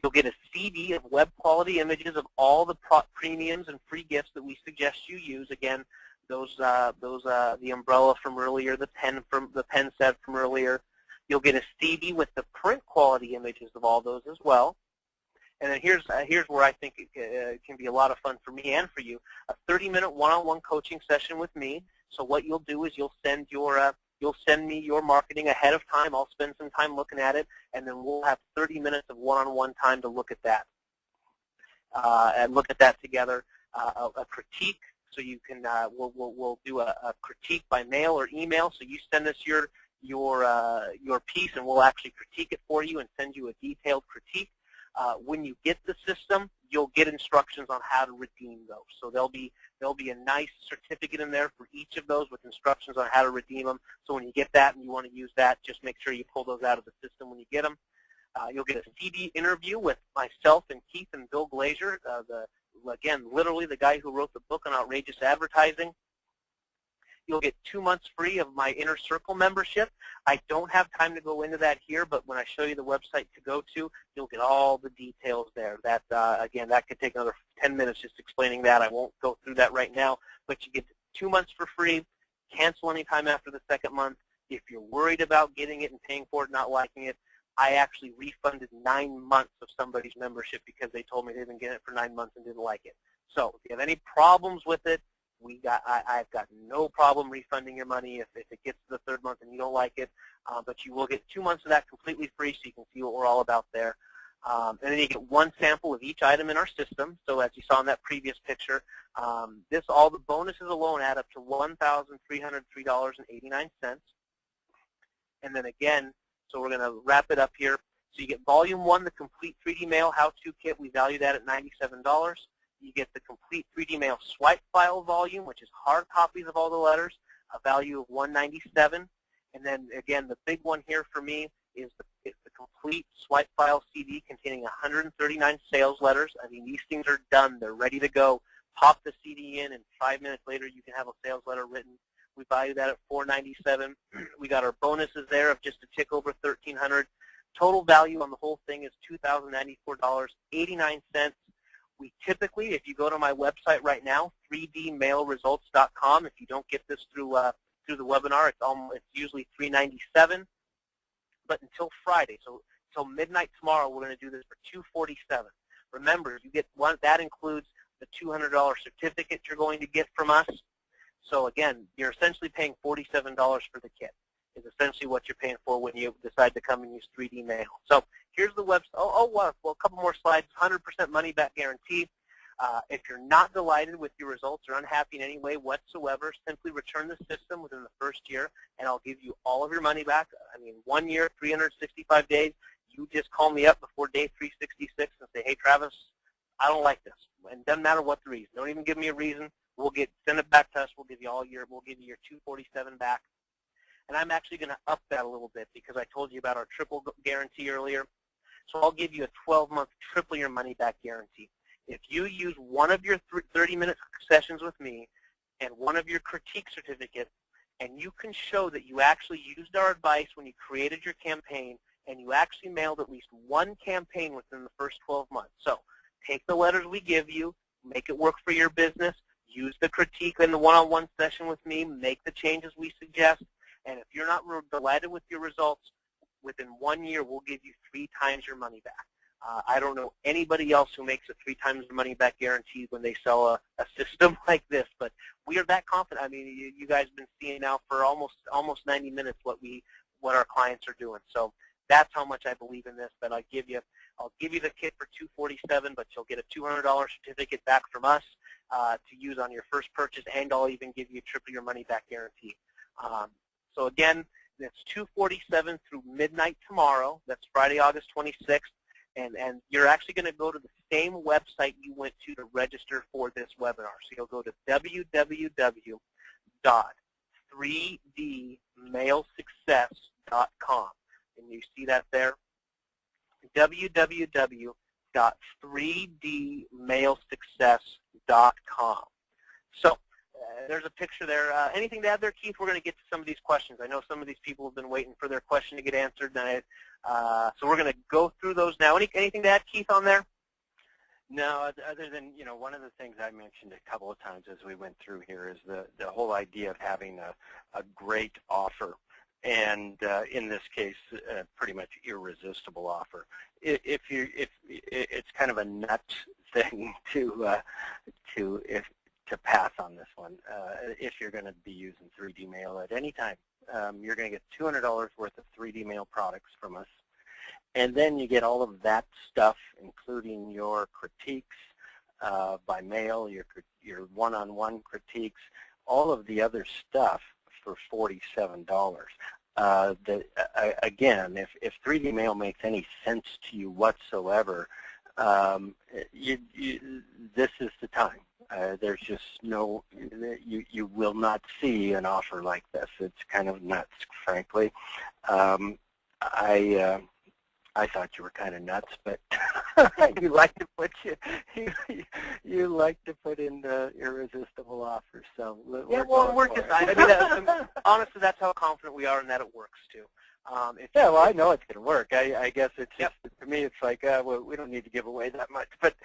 You'll get a CD of web quality images of all the premiums and free gifts that we suggest you use. Again, the umbrella from earlier, the pen set from earlier. You'll get a CD with the print quality images of all those as well. And then here's where I think it can be a lot of fun for me and for you: a 30-minute one-on-one coaching session with me. So what you'll do is you'll send me your marketing ahead of time. I'll spend some time looking at it, and then we'll have 30 minutes of one-on-one time to look at that and look at that together. A critique, so you can we'll do a critique by mail or email. So you send us your piece, and we'll actually critique it for you and send you a detailed critique. When you get the system, you'll get instructions on how to redeem those. So there'll be a nice certificate in there for each of those with instructions on how to redeem them. So when you get that and you want to use that, just make sure you pull those out of the system when you get them. You'll get a CD interview with myself and Keith and Bill Glazier, again, literally the guy who wrote the book on outrageous advertising. You'll get 2 months free of my Inner Circle membership. I don't have time to go into that here, but when I show you the website to go to, you'll get all the details there. That again, that could take another 10 minutes just explaining that. I won't go through that right now, but you get 2 months for free. Cancel anytime after the second month. If you're worried about getting it and paying for it, not liking it, I actually refunded 9 months of somebody's membership because they told me they've been getting it for 9 months and didn't like it. So if you have any problems with it, I've got no problem refunding your money if it gets to the third month and you don't like it, but you will get 2 months of that completely free so you can see what we're all about there. And then you get 1 sample of each item in our system. So as you saw in that previous picture, all the bonuses alone add up to $1,303.89. And then again, so we're going to wrap it up here. So you get Volume 1, the complete 3D Mail how-to kit. We value that at $97. You get the complete 3D Mail swipe file volume, which is hard copies of all the letters, a value of $197. And then, again, the big one here for me is the complete swipe file CD containing 139 sales letters. I mean, these things are done. They're ready to go. Pop the CD in, and 5 minutes later, you can have a sales letter written. We value that at $497. We got our bonuses there of just a tick over $1,300. Total value on the whole thing is $2,094.89. We typically, if you go to my website right now, 3dmailresults.com, if you don't get this through the webinar, it's usually $397. But until Friday, so until midnight tomorrow, we're going to do this for $247. Remember, you get one. That includes the $200 certificate you're going to get from us. So again, you're essentially paying $47 for the kit. Is essentially what you're paying for when you decide to come and use 3D Mail. So here's the website. Well, a couple more slides. 100% money back guarantee. If you're not delighted with your results or unhappy in any way whatsoever, simply return the system within the first year, and I'll give you all of your money back. I mean, 1 year, 365 days. You just call me up before day 366 and say, hey, Travis, I don't like this. And it doesn't matter what the reason. Don't even give me a reason. Send it back to us. We'll give you all your. We'll give you your $247 back. And I'm actually going to up that a little bit because I told you about our triple guarantee earlier. So I'll give you a 12-month triple your money back guarantee. If you use one of your 30-minute sessions with me and one of your critique certificates, and you can show that you actually used our advice when you created your campaign and you actually mailed at least one campaign within the first 12 months. So take the letters we give you, make it work for your business, use the critique in the one-on-one session with me, make the changes we suggest. And if you're not delighted with your results, within 1 year, we'll give you 3 times your money back. I don't know anybody else who makes a 3 times the money back guarantee when they sell a system like this, but we are that confident. I mean, you guys have been seeing now for almost 90 minutes what our clients are doing. So that's how much I believe in this. That I'll give you the kit for $247, but you'll get a $200 certificate back from us to use on your first purchase, and I'll even give you triple your money back guarantee. So again, it's $247 through midnight tomorrow. That's Friday, August 26th. And you're actually going to go to the same website you went to register for this webinar. So you'll go to www.3dmailsuccess.com. And you see that there? www.3dmailsuccess.com. So there's a picture there. Anything to add there, Keith? We're going to get to some of these questions. I know some of these people have been waiting for their question to get answered. So we're going to go through those now. Anything to add, Keith, on there? No, other than, one of the things I mentioned a couple of times as we went through here is the whole idea of having a great offer, and in this case, pretty much irresistible offer. If it's kind of a nuts thing to pass on this one. If you're going to be using 3D mail at any time, you're going to get $200 worth of 3D mail products from us. And then you get all of that stuff, including your critiques by mail, your one-on-one critiques, all of the other stuff for $47. Again, if 3D mail makes any sense to you whatsoever, this is the time. There's just no, you will not see an offer like this. It's kind of nuts, frankly. I thought you were kind of nuts, but you like to put you like to put in the irresistible offers. So yeah, well, we're just. Honestly, that's how confident we are in that it works too. Yeah, well, I know it's going to work. I guess it's just, to me, it's like, well, we don't need to give away that much. But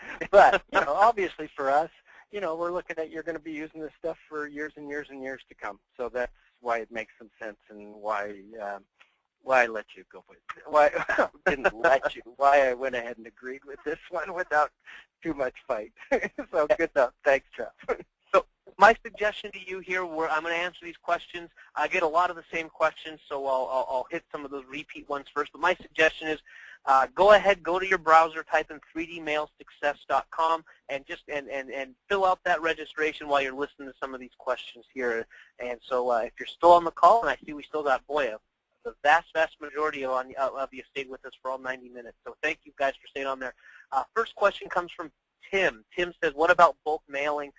obviously for us, we're looking at you're going to be using this stuff for years and years and years to come. So that's why it makes some sense, and why I let you go with it. Why I didn't let you. Why I went ahead and agreed with this one without too much fight. So good enough. Thanks, Jeff. So my suggestion to you here, I'm going to answer these questions. I get a lot of the same questions, so I'll hit some of those repeat ones first. But my suggestion is go ahead, go to your browser, type in 3dmailsuccess.com, and just and fill out that registration while you're listening to some of these questions here. And so if you're still on the call, and I see we still got the vast majority of you stayed with us for all 90 minutes. So thank you guys for staying on there. First question comes from Tim. Tim says, what about bulk mailing?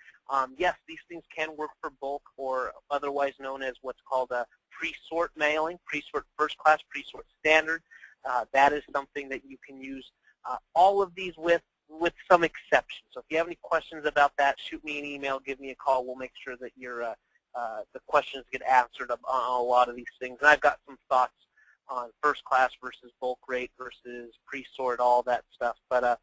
Yes, these things can work for bulk, or otherwise known as what's called a pre-sort mailing, pre-sort first class, pre-sort standard. That is something that you can use all of these with some exceptions. So if you have any questions about that, shoot me an email, give me a call. We'll make sure that the questions get answered on a lot of these things. And I've got some thoughts on first class versus bulk rate versus pre-sort, all that stuff. But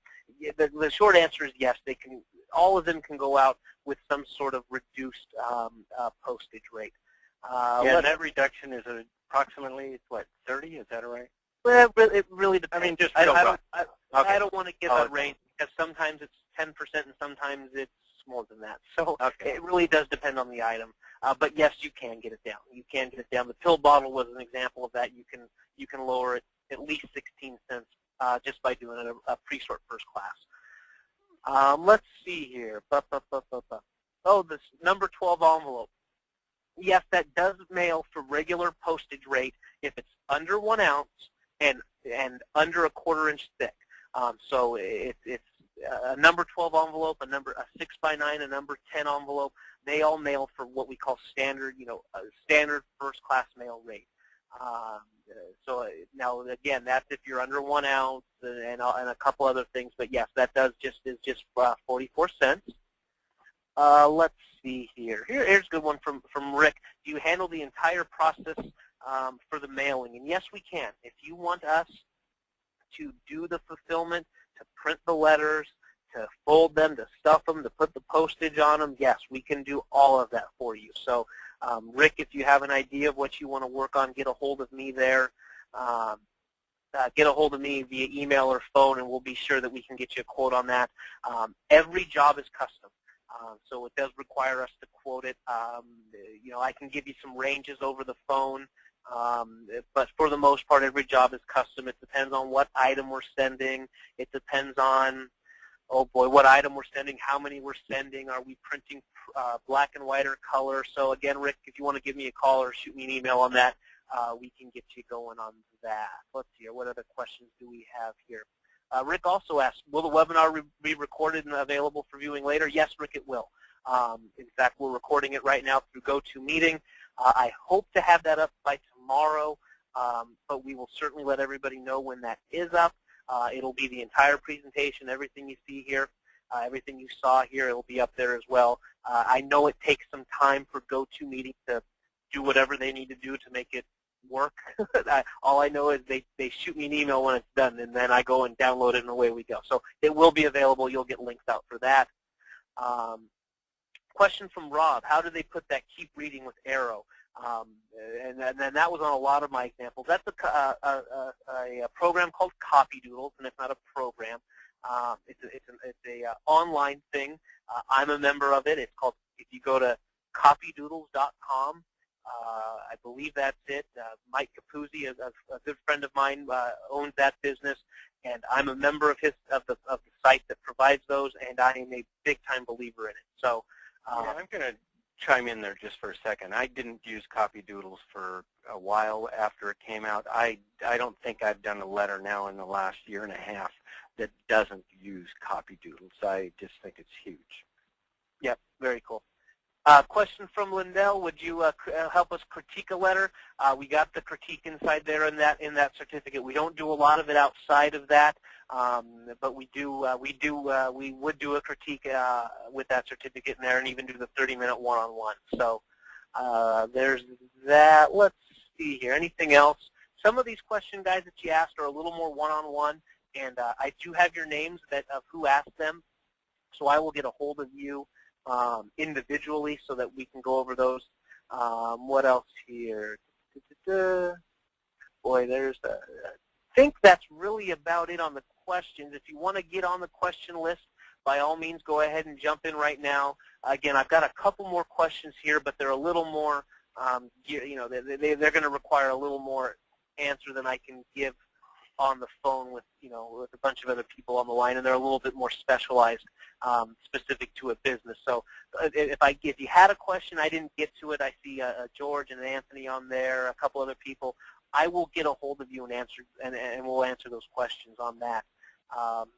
the short answer is yes, they can. All of them can go out with some sort of reduced postage rate. And that reduction is approximately, what, 30? Is that right? Well, it really depends. I mean, just I don't want to give a range, because sometimes it's 10% and sometimes it's more than that. So It really does depend on the item. But yes, you can get it down. You can get it down. The pill bottle was an example of that. You can lower it at least 16 cents just by doing a pre-sort first class. Let's see here. Oh, this number 12 envelope. Yes, that does mail for regular postage rate if it's under 1 ounce and under a 1/4 inch thick. So it's a number 12 envelope, a 6x9, a number 10 envelope. They all mail for what we call standard, a standard first class mail rate. So now again, that's if you're under 1 ounce and a couple other things. But yes, that is just 44 cents. Let's see here. Here's a good one from Rick. Do you handle the entire process for the mailing? And yes, we can. If you want us to do the fulfillment, to print the letters, to fold them, to stuff them, to put the postage on them, yes, we can do all of that for you. So, Rick, if you have an idea of what you want to work on, get a hold of me there. get a hold of me via email or phone, and we'll be sure that we can get you a quote on that. Every job is custom, so it does require us to quote it. I can give you some ranges over the phone, but for the most part, every job is custom. It depends on what item we're sending. It depends on, oh boy, what item we're sending, how many we're sending, are we printing black and white or color. So again, Rick, if you want to give me a call or shoot me an email on that, we can get you going on that. Let's see here. What other questions do we have here? Rick also asked, will the webinar be recorded and available for viewing later? Yes, Rick, it will. In fact, we're recording it right now through GoToMeeting. I hope to have that up by tomorrow, but we will certainly let everybody know when that is up. It'll be the entire presentation, everything you see here, everything you saw here, it'll be up there as well. I know it takes some time for GoToMeeting to do whatever they need to do to make it work. All I know is they shoot me an email when it's done, and then I go and download it, and away we go. So it will be available. You'll get links out for that. Question from Rob, how do they put that keep reading with arrow? And then that was on a lot of my examples. That's a program called CopyDoodles, and it's not a program. It's a online thing. I'm a member of it. It's called, if you go to copydoodles.com, I believe that's it. Mike Capuzzi, a good friend of mine, owns that business, and I'm a member of the site that provides those, and I am a big-time believer in it. So yeah, I'm going to chime in there just for a second. I didn't use CopyDoodles for a while after it came out. I don't think I've done a letter now in the last year and a half that doesn't use CopyDoodles. I just think it's huge. Yep, very cool. Question from Lindell, would you help us critique a letter? We got the critique inside there in that certificate. We don't do a lot of it outside of that, but we would do a critique with that certificate in there, and even do the 30-minute one-on-one. So there's that. Let's see here. Anything else? Some of these question guys that you asked are a little more one-on-one, and I do have your names of who asked them, so I will get a hold of you individually so that we can go over those. What else here? Boy, I think that's really about it on the questions. If you want to get on the question list, by all means, go ahead and jump in right now. Again, I've got a couple more questions here, but they're a little more, they're going to require a little more answer than I can give on the phone with a bunch of other people on the line, and they're a little bit more specialized, specific to a business. So if you had a question, I didn't get to it. I see George and Anthony on there, a couple other people. I will get a hold of you and answer, and we'll answer those questions on that.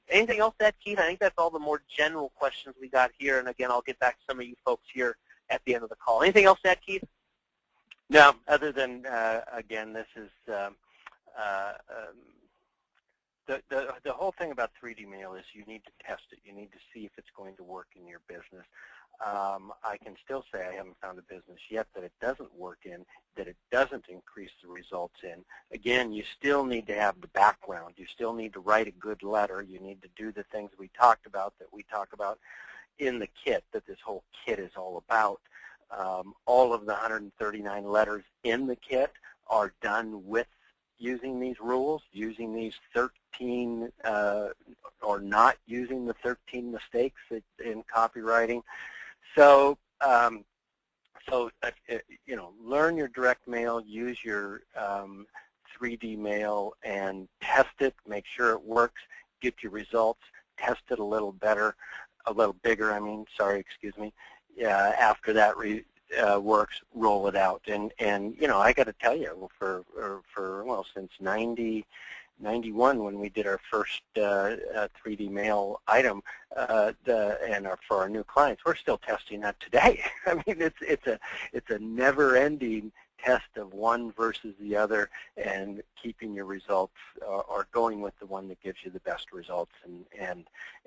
Anything else to add, Keith? I think that's all the more general questions we got here, and again, I'll get back to some of you folks here at the end of the call. Anything else to add, Keith? No, other than, again, this is the whole thing about 3D mail is you need to test it. You need to see if it's going to work in your business. I can still say I haven't found a business yet that it doesn't work in, that it doesn't increase the results in. Again, you still need to have the background. You still need to write a good letter. You need to do the things we talked about that we talk about in the kit, that this whole kit is all about. All of the 139 letters in the kit are done with using these rules, using these 13, or not using the 13 mistakes in copywriting. So, learn your direct mail, use your 3D mail, and test it. Make sure it works. Get your results. Test it a little better, a little bigger. Excuse me. After that works, roll it out. And I got to tell you, since 91 when we did our first 3D mail item, for our new clients, we're still testing that today. It's a never-ending test of one versus the other, and keeping your results or going with the one that gives you the best results, and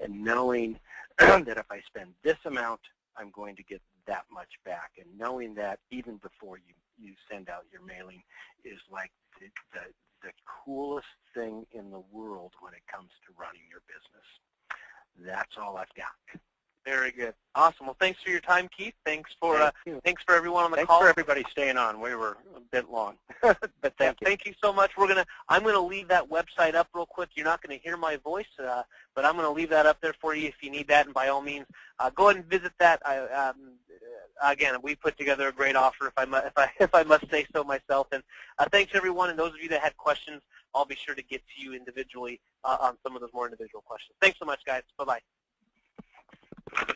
knowing that if I spend this amount, I'm going to get that much back, and knowing that even before you send out your mailing is like the coolest thing in the world when it comes to running your business. That's all I've got. Very good. Awesome. Well, thanks for your time, Keith. Thanks for everyone on the call. Thanks for everybody staying on. We were a bit long. But thank you so much. I'm gonna leave that website up real quick. You're not going to hear my voice, but I'm going to leave that up there for you if you need that. And by all means, go ahead and visit that. Again, we put together a great offer, if I must say so myself. And thanks everyone. And those of you that had questions, I'll be sure to get to you individually on some of those more individual questions. Thanks so much, guys. Bye bye.